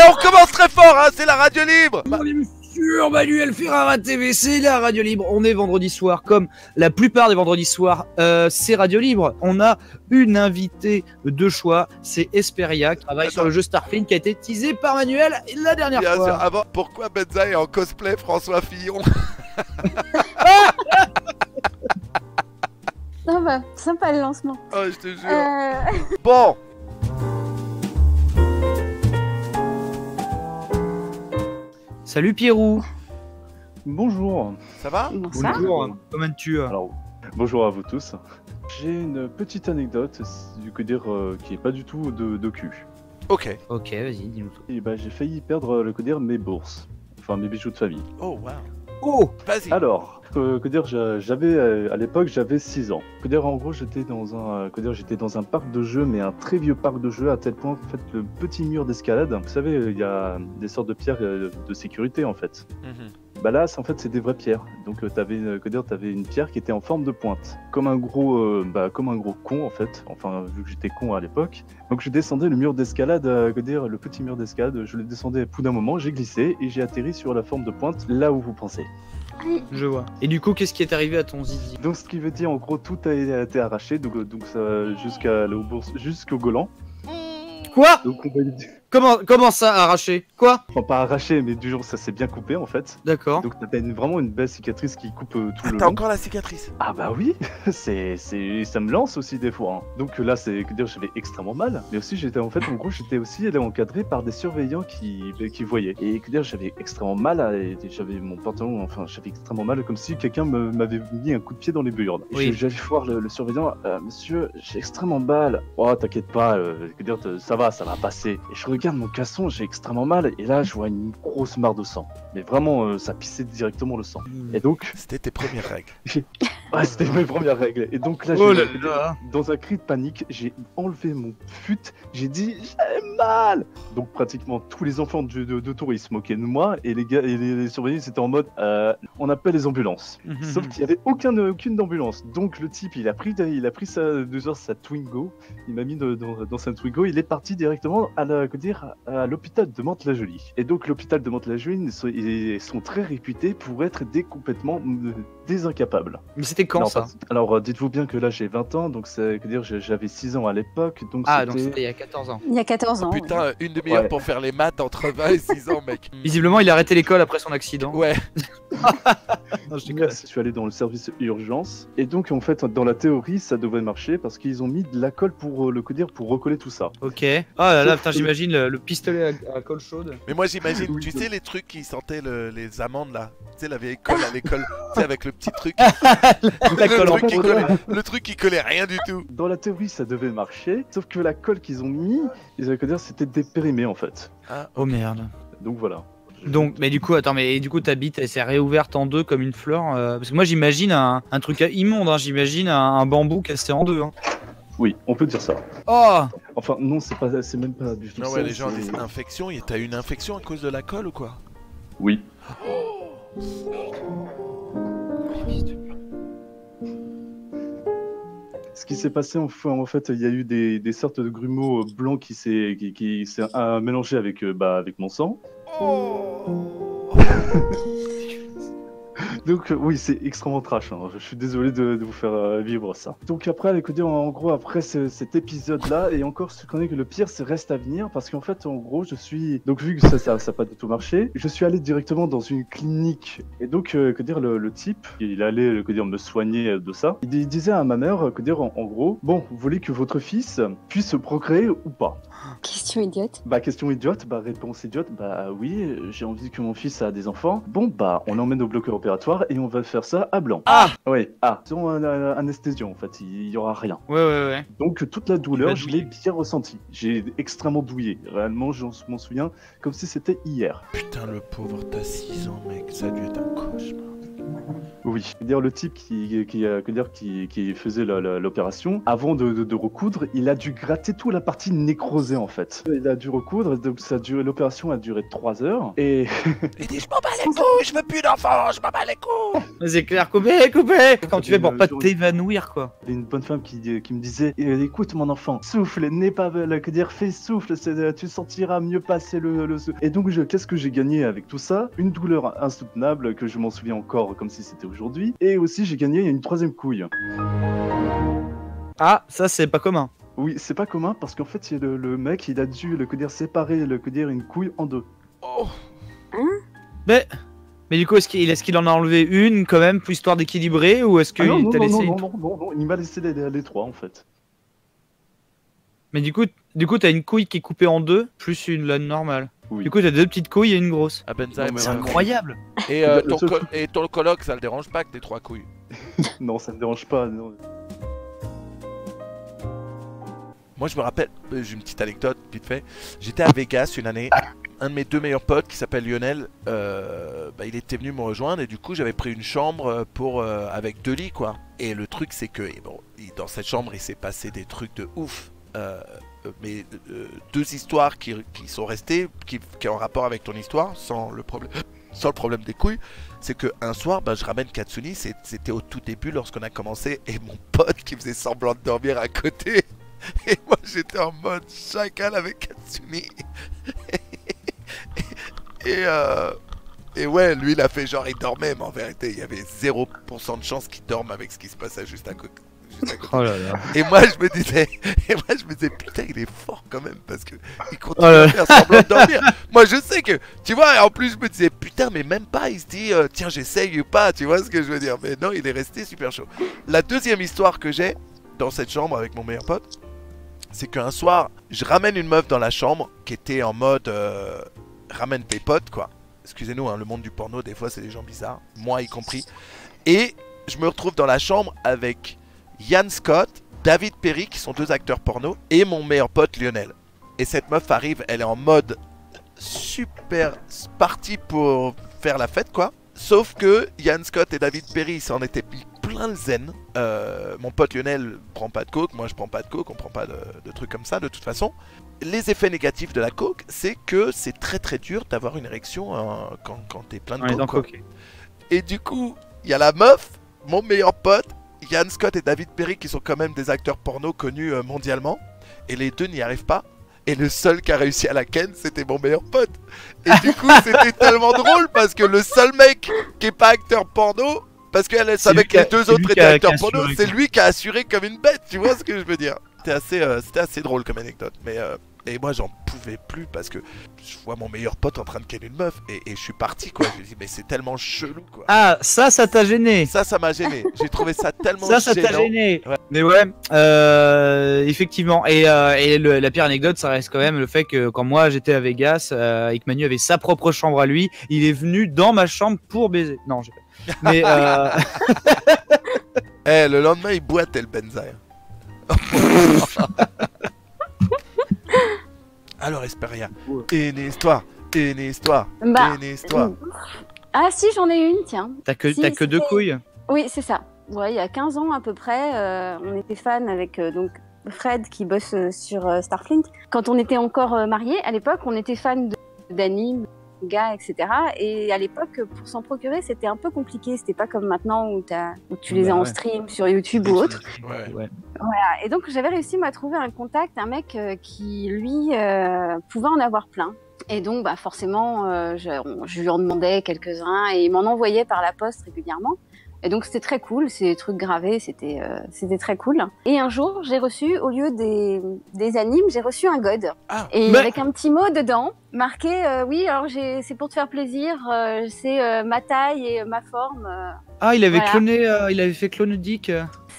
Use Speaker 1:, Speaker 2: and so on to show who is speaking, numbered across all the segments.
Speaker 1: on commence très fort, hein, c'est la radio libre.
Speaker 2: Bienvenue sur Manuel Ferrara TV, c'est la radio libre. On est vendredi soir, comme la plupart des vendredis soirs, c'est radio libre. On a une invitée de choix, c'est Esperia, qui travaille sur le jeu Starfield, qui a été teasé par Manuel la dernière
Speaker 1: Bien
Speaker 2: fois.
Speaker 1: sûr. Avant, pourquoi Benza est en cosplay François Fillon?
Speaker 3: Ah bah, sympa le lancement.
Speaker 1: Oh, je te jure. Bon.
Speaker 2: Salut Pierrot.
Speaker 4: Bonjour.
Speaker 1: Ça va?
Speaker 3: Bonsoir.
Speaker 2: Bonjour, comment tu
Speaker 4: Alors, bonjour à vous tous. J'ai une petite anecdote, qui est pas du tout de cul.
Speaker 1: Ok.
Speaker 2: Ok, vas-y, dis-nous tout.
Speaker 4: Et bah, j'ai failli perdre mes bourses, enfin mes bijoux de famille.
Speaker 1: Oh, wow.
Speaker 2: Oh,
Speaker 4: Ah.
Speaker 1: Vas-y.
Speaker 4: Alors, j'avais à l'époque j'avais 6 ans. En gros, j'étais dans un parc de jeux, mais un très vieux parc de jeux à tel point en fait le petit mur d'escalade. Vous savez, il y a des sortes de pierres de sécurité en fait. Bah là, c'est des vraies pierres. Donc t'avais une pierre qui était en forme de pointe, comme un gros con en fait. Enfin, vu que j'étais con à l'époque. Donc je descendais le mur d'escalade, le petit mur d'escalade. Je le descendais. Au bout d'un moment, j'ai glissé et j'ai atterri sur la forme de pointe, là où vous pensez.
Speaker 2: je vois. Et du coup, qu'est-ce qui est arrivé à ton zizi?
Speaker 4: Donc ce qui veut dire en gros tout a été arraché, donc ça jusqu'au Golan.
Speaker 2: Quoi?
Speaker 4: Donc on va
Speaker 2: Comment ça, arraché? Quoi?
Speaker 4: enfin pas arraché, mais du jour ça s'est bien coupé en fait.
Speaker 2: D'accord.
Speaker 4: Donc t'as vraiment une belle cicatrice qui coupe tout
Speaker 1: Ah,
Speaker 4: le
Speaker 1: t'as
Speaker 4: long.
Speaker 1: encore la cicatrice?
Speaker 4: Ah bah oui, ça me lance aussi des fois. Hein. Donc là j'avais extrêmement mal, mais aussi j'étais aussi encadré par des surveillants qui voyaient. Et j'avais extrêmement mal, j'avais mon pantalon, j'avais extrêmement mal, comme si quelqu'un m'avait mis un coup de pied dans les burnes.
Speaker 2: Oui.
Speaker 4: J'allais voir le surveillant, monsieur, j'ai extrêmement mal. Oh t'inquiète pas, ça va passer. Et je regarde mon casson, j'ai extrêmement mal, et là je vois une grosse mare de sang. Mais vraiment, ça pissait directement le sang. Et donc,
Speaker 1: C'était tes premières règles.
Speaker 4: ouais, c'était mes premières règles. Et donc là,
Speaker 2: Oh là là.
Speaker 4: dans un cri de panique, j'ai enlevé mon fut, j'ai dit j'ai mal. Donc pratiquement tous les enfants de tourisme se moquaient de moi, et les gars et les surveillants étaient en mode on appelle les ambulances. Sauf qu'il n'y avait aucune ambulance. Donc le type il a pris sa Twingo, il m'a mis dans sa Twingo, il est parti directement à l'hôpital de Mantes-la-Jolie. Et donc l'hôpital de Mantes-la-Jolie, ils sont très réputés pour être complètement des incapables.
Speaker 2: Mais c'était quand ça?
Speaker 4: Alors dites-vous bien que là j'ai 20 ans, donc j'avais 6 ans à l'époque, donc
Speaker 2: Ah, donc c'était il y a 14 ans.
Speaker 3: Il y a 14 ans.
Speaker 1: Putain, une demi-heure
Speaker 4: Ouais.
Speaker 1: pour faire les maths entre 20 et 6 ans, mec.
Speaker 2: Visiblement, il a arrêté l'école après son accident.
Speaker 1: Ouais.
Speaker 2: Non, je
Speaker 4: Là, je suis allé dans le service urgence, et donc en fait dans la théorie ça devrait marcher parce qu'ils ont mis de la colle pour recoller tout ça.
Speaker 2: Ok. Oh là là,
Speaker 4: Sauf
Speaker 2: putain,
Speaker 4: que-
Speaker 2: j'imagine le pistolet à colle chaude.
Speaker 1: Mais moi j'imagine,
Speaker 4: Oui.
Speaker 1: tu sais les trucs qui sentaient les amandes là. Tu sais la vieille colle à l'école, tu sais avec le petit truc.
Speaker 2: La colle en
Speaker 1: Le truc qui collait rien du tout.
Speaker 4: Dans la théorie ça devait marcher, sauf que la colle qu'ils ont mis, c'était dépérimé en fait.
Speaker 2: Oh merde.
Speaker 4: Donc voilà.
Speaker 2: Donc, mais du coup, attends, mais du coup, ta bite, elle s'est réouverte en deux comme une fleur. Parce que moi, j'imagine un truc immonde, hein, j'imagine un bambou cassé en deux. Hein.
Speaker 4: Oui, on peut dire ça.
Speaker 2: Oh,
Speaker 4: Enfin non, c'est même pas du tout
Speaker 1: Non
Speaker 4: ça.
Speaker 1: ouais, les gens ont
Speaker 4: c'est-
Speaker 1: des infections. T'as eu une infection à cause de la colle ou quoi?
Speaker 4: Oui. Ce qui s'est passé, en fait, il y a eu des sortes de grumeaux blancs qui s'est mélangé avec mon sang. Donc oui, c'est extrêmement trash. Hein. Je suis désolé de vous faire vivre ça. Donc après, écoutez, en gros, après cet épisode-là, et encore, je connais que le pire, c'est reste à venir, parce qu'en fait, en gros, donc vu que ça n'a pas du tout marché, je suis allé directement dans une clinique. Et donc, le type, il allait, me soigner de ça. Il disait à ma mère, en gros, bon, vous voulez que votre fils puisse procréer ou pas?
Speaker 3: Question idiote.
Speaker 4: Question idiote, réponse idiote, oui, j'ai envie que mon fils a des enfants. Bon, on l'emmène au bloc opératoire et on va faire ça à blanc.
Speaker 2: Ah
Speaker 4: Oui, sans anesthésion en fait, il y aura rien.
Speaker 2: ouais.
Speaker 4: Donc toute la douleur, je
Speaker 2: J'imagine.
Speaker 4: l'ai bien ressentie. J'ai extrêmement douillé. Réellement, je m'en souviens comme si c'était hier.
Speaker 1: Putain, le pauvre, t'as 6 ans, mec. Ça a dû être un cauchemar.
Speaker 4: Oui, dire le type qui faisait l'opération, avant de recoudre, il a dû gratter toute la partie nécrosée en fait. Il a dû recoudre, donc l'opération a duré 3 heures. Et
Speaker 1: Il dit je m'en bats les couilles, je veux plus d'enfants, je m'en bats les couilles.
Speaker 2: C'est clair, coupez. Quand tu fais pour pas t'évanouir, quoi.
Speaker 4: il y a une bonne femme qui me disait écoute mon enfant, souffle, n'aie pas fais souffle, tu sentiras mieux passer le. Et donc qu'est-ce que j'ai gagné avec tout ça? Une douleur insoutenable que je m'en souviens encore comme si c'était aujourd'hui. Et aussi j'ai gagné une 3e couille.
Speaker 2: Ah, ça c'est pas commun.
Speaker 4: Oui, c'est pas commun parce qu'en fait le mec il a dû séparer une couille en 2.
Speaker 1: Oh.
Speaker 2: Mais du coup, est-ce qu'il en a enlevé une quand même, pour histoire d'équilibrer, ou est-ce qu'il t'a laissé
Speaker 4: non, il m'a laissé les 3 en fait.
Speaker 2: Mais du coup, t'as une couille qui est coupée en 2, plus la normale.
Speaker 4: Oui.
Speaker 2: Du coup, t'as 2 petites couilles et une grosse.
Speaker 1: Ah Benzaï,
Speaker 4: Non, mais
Speaker 2: C'est
Speaker 4: vraiment.
Speaker 2: incroyable.
Speaker 1: Et, et ton coloc, ça le dérange pas que t'aies 3 couilles?
Speaker 4: Non, ça me dérange pas. Non.
Speaker 1: Moi je me rappelle, j'ai une petite anecdote vite fait. J'étais à Vegas une année. Un de mes 2 meilleurs potes qui s'appelle Lionel, il était venu me rejoindre et du coup j'avais pris une chambre avec 2 lits quoi. Et le truc c'est que dans cette chambre il s'est passé des trucs de ouf. Mais 2 histoires qui sont restées, qui ont rapport avec ton histoire, sans le problème des couilles. C'est que un soir, je ramène Katsuni, c'était au tout début lorsqu'on a commencé, et mon pote qui faisait semblant de dormir à côté. Et moi j'étais en mode chacal avec Katsuni. Et ouais, lui il a fait genre il dormait, mais en vérité il y avait 0% de chance qu'il dorme avec ce qui se passait juste à côté.
Speaker 2: Oh là là.
Speaker 1: Et moi je me disais putain il est fort quand même parce que il continue à faire semblant de dormir. Moi je sais que tu vois, et en plus je me disais putain mais même pas il se dit tiens j'essaye ou pas, tu vois ce que je veux dire. Mais non, il est resté super chaud. La deuxième histoire que j'ai dans cette chambre avec mon meilleur pote, c'est qu'un soir je ramène une meuf dans la chambre qui était en mode ramène tes potes quoi. Excusez-nous hein, le monde du porno des fois c'est des gens bizarres, moi y compris. Et je me retrouve dans la chambre avec Ian Scott, David Perry qui sont 2 acteurs porno et mon meilleur pote Lionel. Et cette meuf arrive, elle est en mode super partie pour faire la fête quoi. Sauf que Ian Scott et David Perry s'en étaient pris plein le zen. Mon pote Lionel prend pas de coke, moi je prends pas de coke, on prend pas de trucs comme ça de toute façon. Les effets négatifs de la coke, c'est que c'est très très dur d'avoir une érection quand t'es plein de coke. Et du coup, il y a la meuf, mon meilleur pote, Ian Scott et David Perry qui sont quand même des acteurs porno connus mondialement. Et les 2 n'y arrivent pas. Et le seul qui a réussi à la ken, c'était mon meilleur pote. Et du coup, c'était tellement drôle parce que le seul mec qui est pas acteur porno, parce qu'elle savait que les 2 autres étaient acteurs porno, c'est lui qui a assuré comme une bête, tu vois ce que je veux dire. C'était assez drôle comme anecdote. Mais et moi j'en pouvais plus parce que je vois mon meilleur pote en train de ken une meuf et je suis parti quoi. Je me dis mais c'est tellement chelou quoi.
Speaker 2: Ah, ça t'a gêné.
Speaker 1: Ça m'a gêné. J'ai trouvé ça tellement gênant.
Speaker 2: Ça t'a gêné. Ouais. Mais ouais, effectivement. Et la pire anecdote, ça reste quand même le fait que quand moi j'étais à Vegas et que Manu avait sa propre chambre à lui, il est venu dans ma chambre pour baiser. Non, j'ai pas. Mais
Speaker 1: le lendemain il boitait le Benzaï. Alors Esperia, une histoire.
Speaker 3: Ah si, j'en ai une, tiens.
Speaker 2: T'as que 2 couilles.
Speaker 3: Oui, c'est ça. Ouais, il y a 15 ans à peu près, on était fan avec donc Fred qui bosse sur Starflint. Quand on était encore mariés, à l'époque, on était fan d'anime, gars, etc. Et à l'époque, pour s'en procurer, c'était un peu compliqué. C'était pas comme maintenant où tu les as en stream sur YouTube ou autre.
Speaker 1: Ouais.
Speaker 3: Voilà. Et donc, j'avais réussi à trouver un contact, un mec qui, lui, pouvait en avoir plein. Et donc, forcément, je lui en demandais quelques-uns et il m'en envoyait par la poste régulièrement. Et donc, c'était très cool. Ces des trucs gravés, c'était très cool. Et un jour, j'ai reçu, au lieu des animes, j'ai reçu un god. Ah, et avec un petit mot dedans, marqué oui, alors c'est pour te faire plaisir, c'est ma taille et ma forme.
Speaker 2: Ah, il avait cloné, il avait fait clonodique.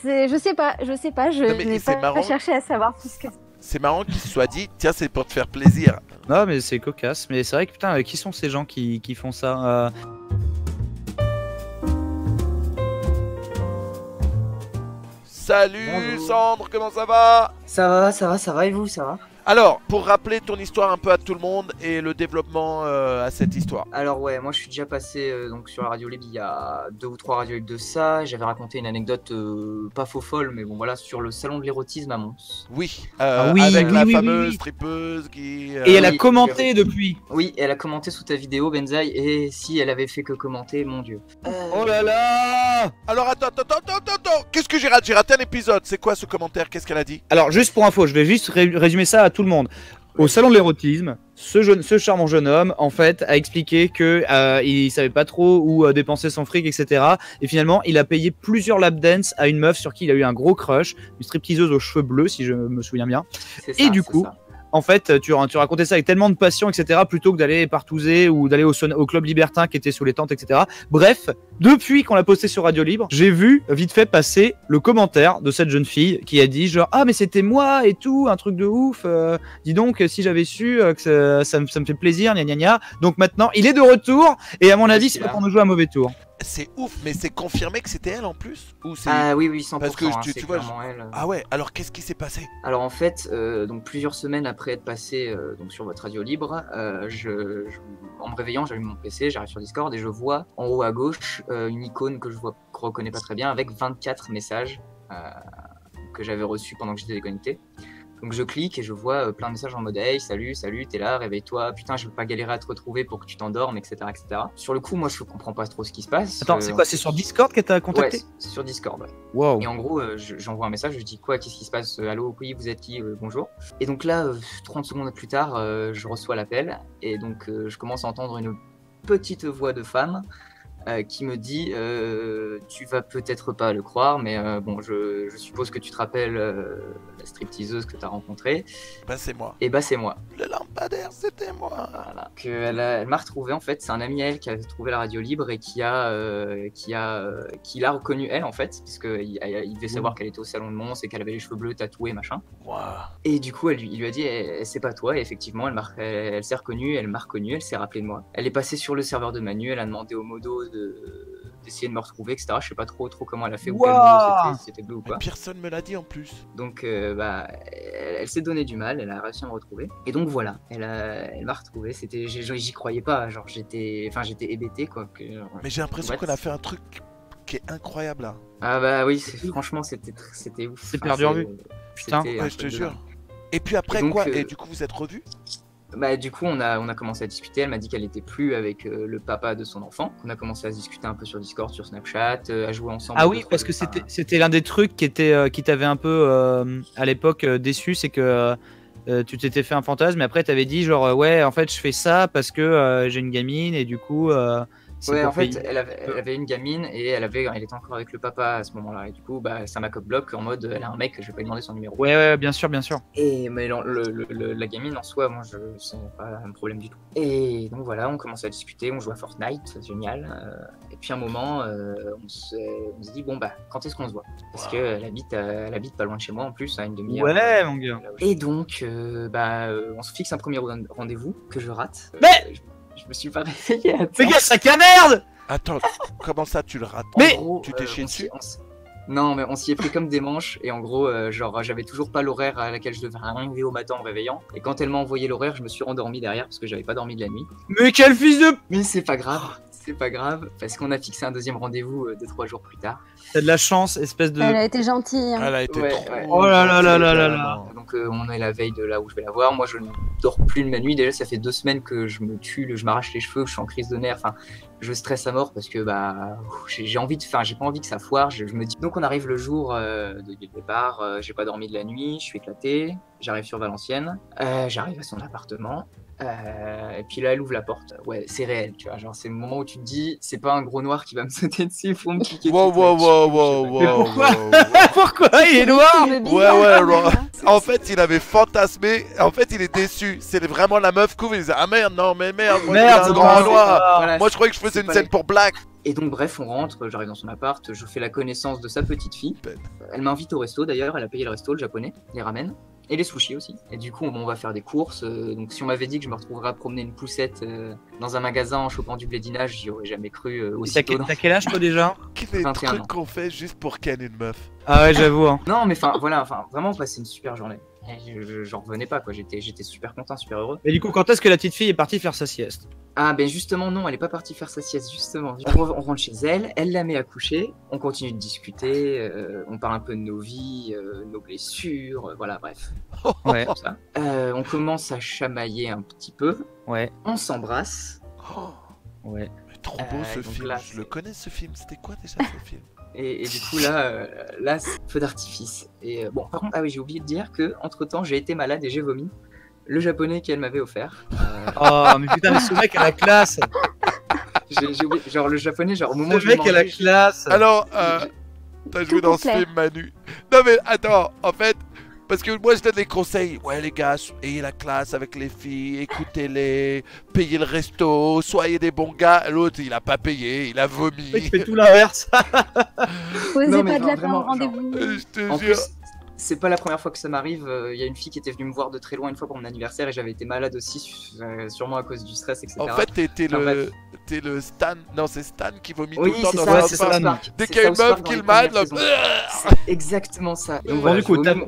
Speaker 3: Je sais pas, je n'ai pas cherché à savoir plus que ça.
Speaker 1: C'est marrant qu'il se soit dit, tiens, c'est pour te faire plaisir.
Speaker 2: Non, mais c'est cocasse. Mais c'est vrai que putain, qui sont ces gens qui font ça
Speaker 1: Salut Bonjour. Sandre, comment ça va?
Speaker 5: Ça va, et vous, ça va?
Speaker 1: Alors, pour rappeler ton histoire un peu à tout le monde et le développement à cette histoire.
Speaker 5: Alors ouais, moi je suis déjà passé donc sur la radio libre il y a 2 ou 3 radios libres de ça. J'avais raconté une anecdote pas faux folle, mais bon voilà, sur le salon de l'érotisme à Mons.
Speaker 1: Oui,
Speaker 2: oui,
Speaker 1: avec
Speaker 2: oui,
Speaker 1: la
Speaker 2: oui,
Speaker 1: fameuse
Speaker 2: oui.
Speaker 1: strippeuse qui...
Speaker 2: Et elle a
Speaker 5: oui,
Speaker 2: commenté depuis.
Speaker 5: Oui, elle a commenté sous ta vidéo, Benzaï, et si elle avait fait que commenter, mon dieu.
Speaker 2: Oh là là.
Speaker 1: Alors attends, qu'est-ce que j'ai raté? J'ai raté un épisode, c'est quoi ce commentaire? Qu'est-ce qu'elle a dit?
Speaker 2: Alors, juste pour info, je vais juste résumer ça à tout le monde. Au salon de l'érotisme, ce charmant jeune homme, en fait, a expliqué que il savait pas trop où dépenser son fric, etc. Et finalement, il a payé plusieurs lap dance à une meuf sur qui il a eu un gros crush, une stripteaseuse aux cheveux bleus, si je me souviens bien.
Speaker 5: C'est ça,
Speaker 2: Et du
Speaker 5: c'est
Speaker 2: coup,
Speaker 5: ça.
Speaker 2: en fait, tu racontais ça avec tellement de passion, etc., plutôt que d'aller partouzer ou d'aller au club libertin qui était sous les tentes, etc. Bref, depuis qu'on l'a posté sur Radio Libre, j'ai vu vite fait passer le commentaire de cette jeune fille qui a dit genre ah mais c'était moi et tout, un truc de ouf. Dis donc si j'avais su que ça me fait plaisir, gna gna gna. Donc maintenant il est de retour et à mon avis c'est pas pour nous jouer un mauvais tour.
Speaker 1: C'est ouf, mais c'est confirmé que c'était elle en plus? Ou c'est...
Speaker 5: Ah oui, 100%.
Speaker 1: Parce que
Speaker 5: hein,
Speaker 1: tu
Speaker 5: c'est
Speaker 1: vois,
Speaker 5: clairement elle.
Speaker 1: Ah ouais, alors qu'est-ce qui s'est passé?
Speaker 5: Alors en fait, donc plusieurs semaines après être passé donc sur votre radio libre, en me réveillant, j'allume mon PC, j'arrive sur Discord et je vois en haut à gauche une icône que je reconnais pas très bien avec 24 messages que j'avais reçus pendant que j'étais déconnecté. Donc je clique et je vois plein de messages en mode hey, salut, t'es là, réveille-toi, putain, je veux pas galérer à te retrouver pour que tu t'endormes, etc., etc. Sur le coup, moi je comprends pas trop ce qui se passe.
Speaker 2: Attends, c'est quoi? C'est sur Discord qu'elle t'a contacté?
Speaker 5: Ouais, c'est sur Discord. Ouais.
Speaker 2: Wow.
Speaker 5: Et en gros, j'envoie un message, je dis quoi, qu'est-ce qui se passe? Allô, oui, vous êtes qui? Bonjour. Et donc là, 30 secondes plus tard, je reçois l'appel et donc je commence à entendre une petite voix de femme qui me dit tu vas peut-être pas le croire, mais bon, je suppose que tu te rappelles la stripteaseuse que tu as rencontrée.
Speaker 1: Bah c'est moi.
Speaker 5: Et bah c'est moi.
Speaker 1: Le lampadaire, c'était moi.
Speaker 5: Voilà. Elle m'a retrouvé en fait, c'est un ami à elle qui a trouvé la radio libre et qui l'a reconnue elle en fait, parce qu'il devait savoir qu'elle était au salon de Mons et qu'elle avait les cheveux bleus tatoués machin.
Speaker 1: Wow.
Speaker 5: Et du coup il lui a dit c'est pas toi, et effectivement elle s'est reconnue, elle m'a reconnu, elle s'est rappelée de moi. Elle est passée sur le serveur de Manu, elle a demandé au modo d'essayer de me retrouver, etc. Je sais pas trop comment elle a fait, ou quel modo c'était bleu ou
Speaker 1: Mais
Speaker 5: pas.
Speaker 1: personne me l'a dit en plus.
Speaker 5: Donc elle s'est donné du mal, elle a réussi à me retrouver. Et donc voilà, elle m'a retrouvé. J'y croyais pas, genre j'étais hébété quoi.
Speaker 1: Mais j'ai l'impression qu'on a fait un truc qui est incroyable là.
Speaker 5: Ah bah oui, franchement c'était ouf.
Speaker 2: C'est perdu en vue. Putain.
Speaker 1: Ouais, je te jure. Et puis après
Speaker 5: et donc,
Speaker 1: quoi? Et du coup vous êtes revus?
Speaker 5: Bah du coup on a commencé à discuter, elle m'a dit qu'elle était plus avec le papa de son enfant. On a commencé à se discuter un peu sur Discord, sur Snapchat, à jouer ensemble.
Speaker 2: Ah oui, parce que c'était l'un des trucs qui t'avait un peu à l'époque déçu, c'est que tu t'étais fait un fantasme et après t'avais dit genre ouais en fait je fais ça parce que j'ai une gamine et du coup
Speaker 5: ouais, en fait, elle avait une gamine et elle était encore avec le papa à ce moment-là. Et du coup, bah, ça m'a cop-block en mode elle a un mec, je vais pas lui demander son numéro.
Speaker 2: Ouais, bien sûr.
Speaker 5: Mais la gamine en soi, moi, c'est pas un problème du tout. Et donc voilà, on commence à discuter, on joue à Fortnite, c'est génial. Et puis à un moment, on se dit bon bah, quand est-ce qu'on se voit? Parce qu'elle habite pas loin de chez moi en plus, à une demi-heure.
Speaker 2: Ouais, mon gars.
Speaker 5: Et donc, on se fixe un premier rendez-vous que je rate.
Speaker 2: Mais
Speaker 5: je me suis pas réveillé.
Speaker 2: Mais gars, sac à merde!
Speaker 1: Attends, comment ça tu le rates?
Speaker 2: Mais
Speaker 5: en gros,
Speaker 1: tu t'es chié dessus?
Speaker 5: Non, mais on s'y est pris comme des manches et en gros, genre, j'avais toujours pas l'horaire à laquelle je devais arriver au matin en me réveillant. Et quand elle m'a envoyé l'horaire, je me suis rendormi derrière parce que j'avais pas dormi de la nuit.
Speaker 2: Mais quel fils de...
Speaker 5: Mais c'est pas grave, parce qu'on a fixé un deuxième rendez-vous 2-3 jours plus tard.
Speaker 2: T'as de la chance, espèce de...
Speaker 3: Elle a été gentille. Hein.
Speaker 1: Elle a été
Speaker 5: Ouais,
Speaker 1: trop...
Speaker 5: ouais.
Speaker 2: Oh là là là là là là.
Speaker 5: Donc on est la veille de là où je vais la voir. Moi je ne dors plus de ma nuit. Déjà ça fait 2 semaines que je me tue, je m'arrache les cheveux, que je suis en crise de nerfs. Enfin, je stresse à mort parce que bah j'ai pas envie que ça foire. Je me dis. Donc on arrive le jour du départ. J'ai pas dormi de la nuit, je suis éclaté. J'arrive sur Valenciennes. J'arrive à son appartement. Et puis là, elle ouvre la porte. Ouais, c'est réel, tu vois. Genre, c'est le moment où tu te dis, c'est pas un gros noir qui va me sauter dessus pour me piquer.
Speaker 1: Wow.
Speaker 2: Mais pourquoi? Pourquoi il est noir?
Speaker 1: Ouais. En fait, il avait fantasmé. En fait, il est déçu. C'est vraiment la meuf couvre. Il disait ah merde, non, mais merde, moi,
Speaker 2: Merde,
Speaker 1: je suis un
Speaker 2: non,
Speaker 1: grand
Speaker 2: c'est
Speaker 1: noir.
Speaker 5: Voilà,
Speaker 1: Moi, je croyais que je faisais
Speaker 5: c'est
Speaker 1: une
Speaker 5: pas
Speaker 1: scène pour Black.
Speaker 5: Et donc, bref, on rentre, j'arrive dans son appart, je fais la connaissance de sa petite fille. Elle m'invite au resto d'ailleurs, elle a payé le resto, le japonais, les ramen. Et les sushis aussi. Et du coup, on va faire des courses. Donc, si on m'avait dit que je me retrouverais à promener une poussette dans un magasin en chopant du blédinage, j'y aurais jamais cru aussitôt.
Speaker 2: T'as quel âge toi déjà?
Speaker 1: Quel est le
Speaker 5: 21 ans.
Speaker 1: truc qu'on fait juste pour ken une meuf?
Speaker 2: Ah ouais, j'avoue. Hein.
Speaker 5: Non, mais enfin, voilà, enfin, vraiment passer une super journée. Et j'en revenais pas, quoi. J'étais super content, super heureux.
Speaker 2: Et du coup, quand est-ce que la petite fille est partie faire sa sieste?
Speaker 5: Ah, ben justement, non, elle est pas partie faire sa sieste, justement. On rentre chez elle, elle la met à coucher, on continue de discuter, on parle un peu de nos vies, nos blessures, voilà, bref.
Speaker 2: Ouais.
Speaker 5: Tout ça. On commence à chamailler un petit peu,
Speaker 2: Ouais.
Speaker 5: on s'embrasse.
Speaker 1: Oh,
Speaker 2: Ouais.
Speaker 1: mais trop beau ce
Speaker 5: donc
Speaker 1: film.
Speaker 5: là,
Speaker 1: Je le connais ce film. C'était quoi déjà ce film?
Speaker 5: Et du coup, là c'est feu d'artifice. Et bon, par contre, ah oui, j'ai oublié de dire que entre temps, j'ai été malade et j'ai vomi. Le japonais qu'elle m'avait offert.
Speaker 2: Oh, mais putain, mais ce mec a la classe.
Speaker 5: J'ai oublié, genre le japonais, genre au moment où
Speaker 2: Ce
Speaker 5: je l'ai
Speaker 2: mec a la
Speaker 5: mangé,
Speaker 2: classe.
Speaker 1: Alors, t'as joué
Speaker 3: Tout
Speaker 1: dans ce
Speaker 3: complet.
Speaker 1: film, Manu. Non mais attends, en fait, parce que moi je donne des conseils. Ouais les gars, ayez la classe avec les filles, écoutez-les, payez le resto, soyez des bons gars. L'autre il a pas payé, il a
Speaker 2: Le
Speaker 1: vomi.
Speaker 2: mec fait tout l'inverse.
Speaker 3: Posez
Speaker 5: Non, mais
Speaker 3: pas de lapin
Speaker 5: vraiment,
Speaker 3: au rendez-vous.
Speaker 1: Je te
Speaker 5: En
Speaker 1: jure.
Speaker 5: plus, c'est pas la première fois que ça m'arrive. Il y a une fille qui était venue me voir de très loin une fois pour mon anniversaire et j'avais été malade aussi, sûrement à cause du stress, etc.
Speaker 1: En fait, t'es
Speaker 5: En
Speaker 1: le Stan. Non, c'est Stan qui vomit
Speaker 5: oui,
Speaker 1: tout le temps
Speaker 5: c'est
Speaker 1: dans
Speaker 5: ça,
Speaker 1: un
Speaker 5: c'est
Speaker 2: South
Speaker 1: Stan.
Speaker 2: Park.
Speaker 5: Star.
Speaker 1: Dès qu'il y a une meuf qui le mate, là.
Speaker 5: C'est exactement ça. Donc
Speaker 2: Bon,
Speaker 5: voilà,
Speaker 2: du coup,
Speaker 5: j'ai vomi-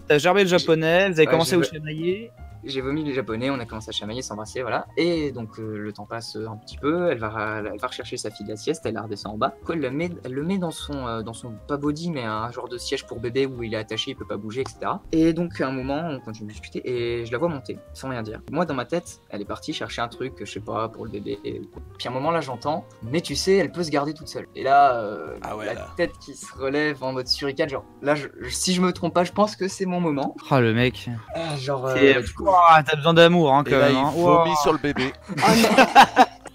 Speaker 2: t'as gerbé le japonais, vous avez
Speaker 5: Ouais,
Speaker 2: commencé à vous
Speaker 5: j'ai-
Speaker 2: chamailler.
Speaker 5: j'ai vomi les japonais, on a commencé à chamailler, s'embrasser, voilà. Et donc le temps passe un petit peu, elle va rechercher sa fille de la sieste, elle la redescend en bas. Elle le met dans son pas body, mais un genre de siège pour bébé où il est attaché, il peut pas bouger, etc. Et donc à un moment, on continue de discuter et je la vois monter, sans rien dire. Moi dans ma tête, elle est partie chercher un truc, je sais pas, pour le bébé. Puis à un moment là, j'entends, mais tu sais, elle peut se garder toute seule. Et là,
Speaker 1: Ah ouais,
Speaker 5: la
Speaker 1: là.
Speaker 5: tête qui se relève en mode suricate, genre là, si je me trompe pas, je pense que c'est mon moment.
Speaker 2: Oh, le mec.
Speaker 5: Genre,
Speaker 2: C'est-
Speaker 5: du coup,
Speaker 2: Ouah, t'as besoin d'amour, hein,
Speaker 1: Et
Speaker 2: quand
Speaker 1: là,
Speaker 2: même.
Speaker 1: il
Speaker 2: hein.
Speaker 1: vomit
Speaker 2: Ouah.
Speaker 1: sur le bébé.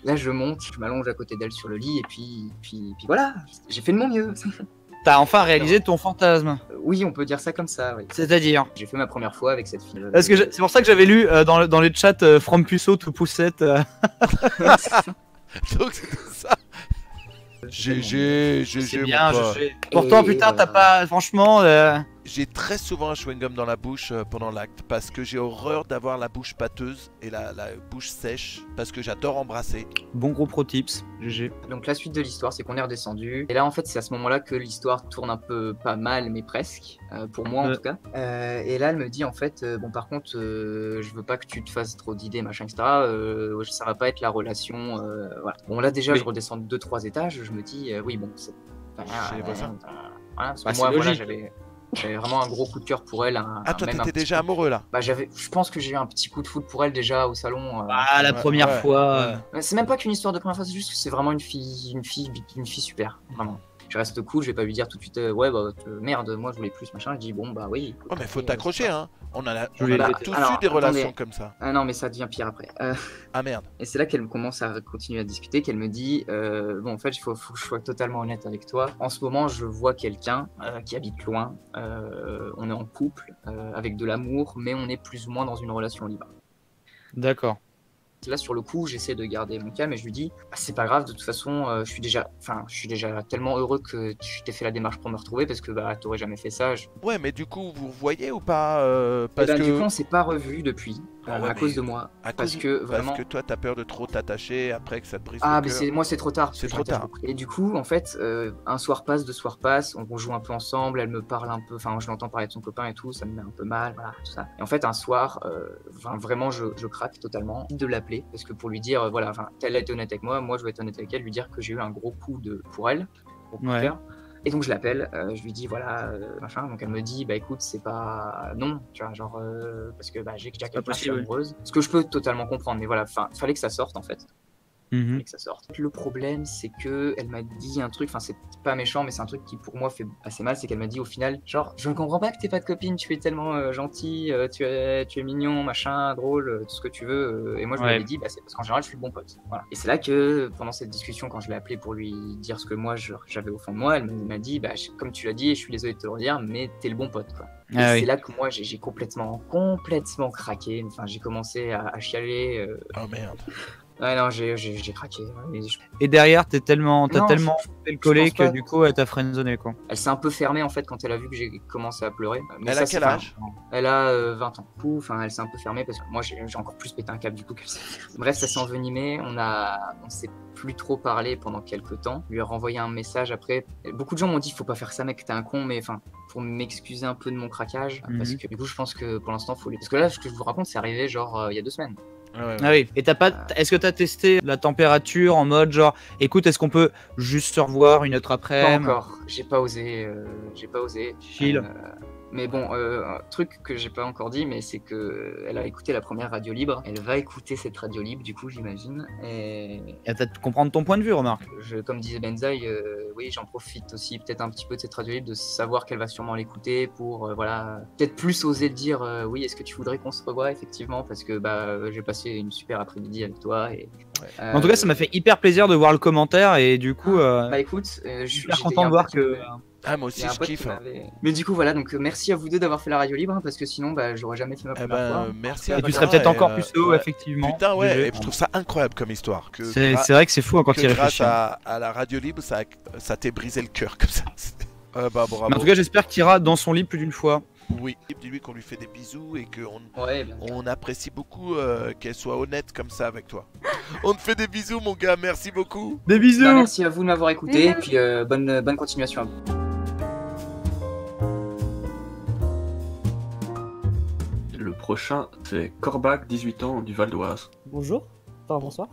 Speaker 5: là, je monte, je m'allonge à côté d'elle sur le lit, et puis voilà, j'ai fait de mon mieux.
Speaker 2: T'as enfin réalisé ton fantasme.
Speaker 5: Oui, on peut dire ça comme ça, oui.
Speaker 2: C'est-à-dire.
Speaker 5: J'ai fait ma première fois avec cette fille.
Speaker 2: Parce que c'est pour ça que j'avais lu dans les chats From Puceau to Poussette.
Speaker 1: Donc c'était ça. GG,
Speaker 2: C'est
Speaker 1: GG,
Speaker 2: bien,
Speaker 1: mon pote.
Speaker 2: je sais. Pourtant, putain,
Speaker 5: voilà.
Speaker 2: t'as pas. Franchement.
Speaker 1: J'ai très souvent un chewing-gum dans la bouche pendant l'acte parce que j'ai horreur d'avoir la bouche pâteuse et la bouche sèche parce que j'adore embrasser.
Speaker 2: Bon gros pro tips. GG.
Speaker 5: Donc la suite de l'histoire, c'est qu'on est redescendu. Et là, en fait, c'est à ce moment-là que l'histoire tourne un peu pas mal, mais presque, pour moi en tout cas. Et là, elle me dit en fait, bon, par contre, je veux pas que tu te fasses trop d'idées, machin, etc. Ça va pas être la relation. Voilà. Bon, là déjà,
Speaker 2: Oui.
Speaker 5: je redescends 2-3 étages. Je me dis, oui, bon, c'est.
Speaker 1: J'ai pas ça.
Speaker 5: Voilà, parce que
Speaker 2: Bah,
Speaker 5: moi,
Speaker 2: c'est
Speaker 5: voilà,
Speaker 2: logique.
Speaker 5: j'avais vraiment un gros coup de cœur pour elle.
Speaker 1: Ah, toi,
Speaker 5: même un
Speaker 1: t'étais
Speaker 5: petit
Speaker 1: déjà
Speaker 5: coup-
Speaker 1: amoureux là.
Speaker 5: Bah, je pense que j'ai eu un petit coup de foudre pour elle déjà au salon.
Speaker 2: Ah, la
Speaker 1: Ouais,
Speaker 2: première
Speaker 1: ouais,
Speaker 2: fois.
Speaker 1: ouais.
Speaker 5: C'est même pas qu'une histoire de première fois, c'est juste que c'est vraiment une fille super, vraiment. Je reste cool, je vais pas lui dire tout de suite, ouais, bah merde, moi je voulais plus, machin. Je dis, bon, bah oui.
Speaker 1: Oh, mais faut
Speaker 5: Et,
Speaker 1: t'accrocher,
Speaker 5: c'est
Speaker 1: hein. On
Speaker 2: Je voulais
Speaker 1: a
Speaker 2: l'été.
Speaker 1: tous
Speaker 5: Alors,
Speaker 1: eu des
Speaker 5: attendez.
Speaker 1: relations comme ça.
Speaker 5: Ah non, mais ça devient pire après.
Speaker 1: Ah merde.
Speaker 5: Et c'est là qu'elle commence à continuer à discuter, qu'elle me dit, bon, en fait, il faut que je sois totalement honnête avec toi. En ce moment, je vois quelqu'un qui habite loin. On est en couple, avec de l'amour, mais on est plus ou moins dans une relation libre.
Speaker 2: D'accord.
Speaker 5: Là, sur le coup, j'essaie de garder mon calme et je lui dis, bah, c'est pas grave, de toute façon, je suis déjà tellement heureux que tu t'aies fait la démarche pour me retrouver parce que bah, t'aurais jamais fait ça.
Speaker 1: Ouais, mais du coup, vous voyez ou pas
Speaker 5: Et
Speaker 1: parce
Speaker 5: ben,
Speaker 1: que...
Speaker 5: du coup, on s'est pas revus depuis,
Speaker 1: Ah ouais,
Speaker 5: à cause
Speaker 1: mais
Speaker 5: de moi.
Speaker 1: à
Speaker 5: Parce
Speaker 1: cause-
Speaker 5: que vraiment.
Speaker 1: Parce que toi, t'as peur de trop t'attacher après que ça te brise
Speaker 5: Ah,
Speaker 1: le
Speaker 5: mais
Speaker 1: cœur.
Speaker 5: moi, c'est trop tard. parce
Speaker 1: C'est
Speaker 5: que
Speaker 1: trop
Speaker 5: je m'attache
Speaker 1: tard.
Speaker 5: beaucoup. Et du coup, en fait, un soir passe, 2 soirs passent, on joue un peu ensemble, elle me parle un peu, enfin, je l'entends parler de son copain et tout, ça me met un peu mal, voilà, tout ça. Et en fait, un soir, vraiment, je craque totalement de l'appeler, parce que pour lui dire, voilà, enfin, elle a été honnête avec moi, je vais être honnête avec elle, lui dire que j'ai eu un gros coup pour elle, pour
Speaker 2: Ouais.
Speaker 5: faire. Et donc je l'appelle, je lui dis voilà, machin, donc elle me dit bah écoute c'est pas non, tu vois genre parce que bah, j'ai déjà quelqu'un, je suis
Speaker 2: possible,
Speaker 5: amoureuse, ce que je peux totalement comprendre, mais voilà, enfin fallait que ça sorte en fait.
Speaker 2: Mhm.
Speaker 5: Et que ça sorte. Le problème, c'est que elle m'a dit un truc, enfin c'est pas méchant, mais c'est un truc qui pour moi fait assez mal, c'est qu'elle m'a dit au final, genre je ne comprends pas que t'aies pas de copine, tu es tellement gentil, tu es mignon, machin, drôle, tout ce que tu veux. Et moi je lui
Speaker 2: Ouais.
Speaker 5: avais dit, bah, c'est parce qu'en général je suis le bon pote. Voilà. Et c'est là que pendant cette discussion, quand je l'ai appelée pour lui dire ce que moi j'avais au fond de moi, elle m'a dit, bah comme tu l'as dit, et je suis désolé de te le redire, mais t'es le bon pote quoi. Et
Speaker 2: Ah
Speaker 5: c'est
Speaker 2: oui.
Speaker 5: là que moi j'ai complètement craqué. Enfin j'ai commencé à chialer.
Speaker 1: Oh merde.
Speaker 5: Ouais, non, j'ai craqué.
Speaker 2: Et derrière, t'as tellement
Speaker 5: Non,
Speaker 2: fait le coller
Speaker 5: pense
Speaker 2: que
Speaker 5: pas.
Speaker 2: du coup, elle t'a friendzonné quoi.
Speaker 5: Elle s'est un peu fermée en fait quand elle a vu que j'ai commencé à pleurer. Mais
Speaker 1: Elle a quel âge?
Speaker 5: Elle a 20 ans. Enfin, elle s'est un peu fermée parce que moi j'ai encore plus pété un câble du coup qu'elle s'est. Bref, ça s'est envenimé. On s'est plus trop parlé pendant quelques temps. Je lui ai renvoyé un message après. Beaucoup de gens m'ont dit faut pas faire ça mec, t'es un con, mais enfin pour m'excuser un peu de mon craquage parce que du coup je pense que pour l'instant faut les. Parce que là ce que je vous raconte c'est arrivé genre il y a 2 semaines.
Speaker 2: Ah oui. Et est-ce que t'as testé la température en mode genre, écoute, est-ce qu'on peut juste se revoir une autre
Speaker 5: Pas
Speaker 2: après-midi?
Speaker 5: encore. J'ai pas osé.
Speaker 2: Chill.
Speaker 5: Mais bon, un truc que j'ai pas encore dit, mais c'est que elle a écouté la première radio libre. Elle va écouter cette radio libre, du coup, j'imagine. Et
Speaker 2: Et peut-être comprendre ton point de vue, remarque.
Speaker 5: comme disait Benzaï, oui, j'en profite aussi peut-être un petit peu de cette radio libre, de savoir qu'elle va sûrement l'écouter pour, voilà, peut-être plus oser le dire. Oui, est-ce que tu voudrais qu'on se revoie effectivement, parce que bah, j'ai passé une super après-midi avec toi. Et,
Speaker 2: En tout cas, ça m'a fait hyper plaisir de voir le commentaire et du coup,
Speaker 5: bah écoute,
Speaker 2: je suis super content de voir que.
Speaker 1: Ah, moi
Speaker 5: Il y
Speaker 1: aussi,
Speaker 5: a un
Speaker 1: je
Speaker 5: pote
Speaker 1: kiffe.
Speaker 5: qui mais du coup, voilà, donc merci à vous deux d'avoir fait la radio libre, hein, parce que sinon, bah, j'aurais jamais fait ma
Speaker 1: Eh
Speaker 5: première fois.
Speaker 1: merci
Speaker 2: Et
Speaker 1: à
Speaker 2: tu
Speaker 1: toi,
Speaker 2: serais peut-être
Speaker 1: et,
Speaker 2: encore plus haut,
Speaker 1: ouais.
Speaker 2: effectivement.
Speaker 1: Putain, ouais,
Speaker 2: GG.
Speaker 1: et je trouve ça incroyable comme histoire. Que
Speaker 2: C'est vrai que c'est fou encore
Speaker 1: que
Speaker 2: t'y
Speaker 1: grâce
Speaker 2: réfléchir.
Speaker 1: à la radio libre, ça t'ait brisé le cœur comme ça. Bah, bravo.
Speaker 2: Mais en tout cas, j'espère qu'il ira dans son lit plus d'une fois.
Speaker 1: Oui, dis-lui qu'on lui fait des bisous et qu'on
Speaker 5: Ouais, bien sûr.
Speaker 1: on apprécie beaucoup qu'elle soit honnête comme ça avec toi. On te fait des bisous, mon gars, merci beaucoup.
Speaker 2: Des bisous.
Speaker 5: Bah, merci à vous de m'avoir écouté, et
Speaker 3: Bisous.
Speaker 5: puis bonne continuation à vous.
Speaker 6: Le prochain, c'est Corbac, 18 ans, du Val d'Oise.
Speaker 7: Bonjour, enfin bonsoir.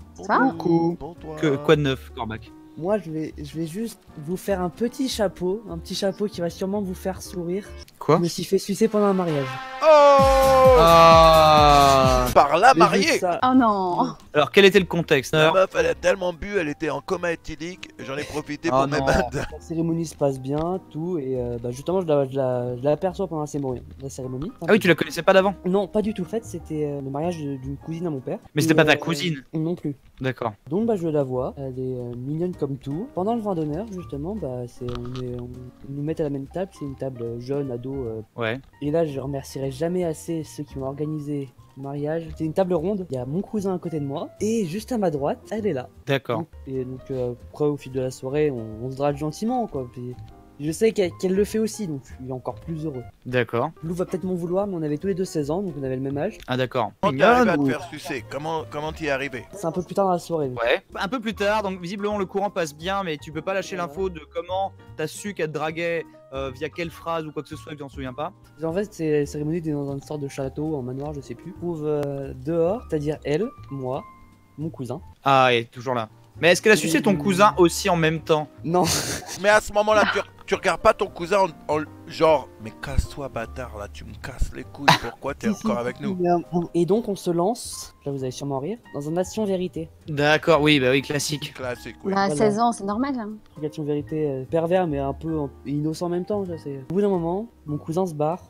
Speaker 2: Coucou.
Speaker 1: Bonsoir.
Speaker 2: Quoi de neuf, Corbac?
Speaker 7: Moi je vais juste vous faire un petit chapeau qui va sûrement vous faire sourire.
Speaker 2: Quoi?
Speaker 7: Je me suis fait sucer pendant un mariage.
Speaker 1: Oh
Speaker 2: Ah.
Speaker 1: Par là,
Speaker 7: Mais
Speaker 1: marié.
Speaker 7: juste ça.
Speaker 3: Oh non.
Speaker 2: Alors, quel était le contexte?
Speaker 1: La meuf, elle a tellement bu, elle était en coma éthylique. J'en ai profité pour
Speaker 2: Oh
Speaker 1: mes
Speaker 2: non.
Speaker 1: mains.
Speaker 7: La cérémonie se passe bien, tout, et justement je l'aperçois pendant la cérémonie.
Speaker 2: Ah oui, tu la connaissais pas d'avant?
Speaker 7: Non, pas du tout. En fait, c'était le mariage d'une cousine à mon père.
Speaker 2: Mais c'était
Speaker 7: Et,
Speaker 2: pas ta cousine?
Speaker 7: Non plus.
Speaker 2: D'accord.
Speaker 7: Donc je la vois, elle est mignonne comme tout. Pendant le vin d'honneur, justement, on nous met à la même table, c'est une table jeune, ado.
Speaker 2: Ouais.
Speaker 7: Et là, je remercierai jamais assez ceux qui m'ont organisé le mariage. C'est une table ronde, il y a mon cousin à côté de moi, et juste à ma droite, elle est là.
Speaker 2: D'accord.
Speaker 7: Et donc après, au fil de la soirée, on se drague gentiment, quoi. Puis, je sais qu'elle le fait aussi, donc je suis encore plus heureux.
Speaker 2: D'accord.
Speaker 7: Lou va peut-être m'en vouloir, mais on avait tous les deux 16 ans, donc on avait le même âge.
Speaker 2: Ah, d'accord.
Speaker 1: Comment t'es arrivé à te
Speaker 2: Mignonne ou-
Speaker 1: faire sucer? Comment t'y es arrivé?
Speaker 7: C'est un peu plus tard dans la soirée. donc.
Speaker 2: Ouais. Un peu plus tard, donc visiblement le courant passe bien, mais tu peux pas lâcher l'info de comment t'as su qu'elle te draguait, via quelle phrase ou quoi que ce soit, que tu t'en souviens pas.
Speaker 7: En fait, c'est la cérémonie était dans une sorte de château, en manoir, je sais plus. On trouve dehors, c'est-à-dire elle, moi, mon cousin.
Speaker 2: Ah, et toujours là. Mais est-ce qu'elle a sucé ton cousin aussi en même temps?
Speaker 7: Non,
Speaker 1: Mais à ce moment-là, tu regardes pas ton cousin en genre, mais casse-toi, bâtard, là, tu me casses les couilles, pourquoi t'es
Speaker 7: Si, si,
Speaker 1: encore avec nous?
Speaker 7: Et donc on se lance, là vous allez sûrement rire, dans un action vérité.
Speaker 2: D'accord, oui, bah oui, classique.
Speaker 1: Classique, oui.
Speaker 3: Bah,
Speaker 7: Voilà.
Speaker 3: 16 ans, c'est normal. Hein.
Speaker 7: Action vérité pervers mais un peu innocent en même temps. Ça, c'est... Au bout d'un moment, mon cousin se barre.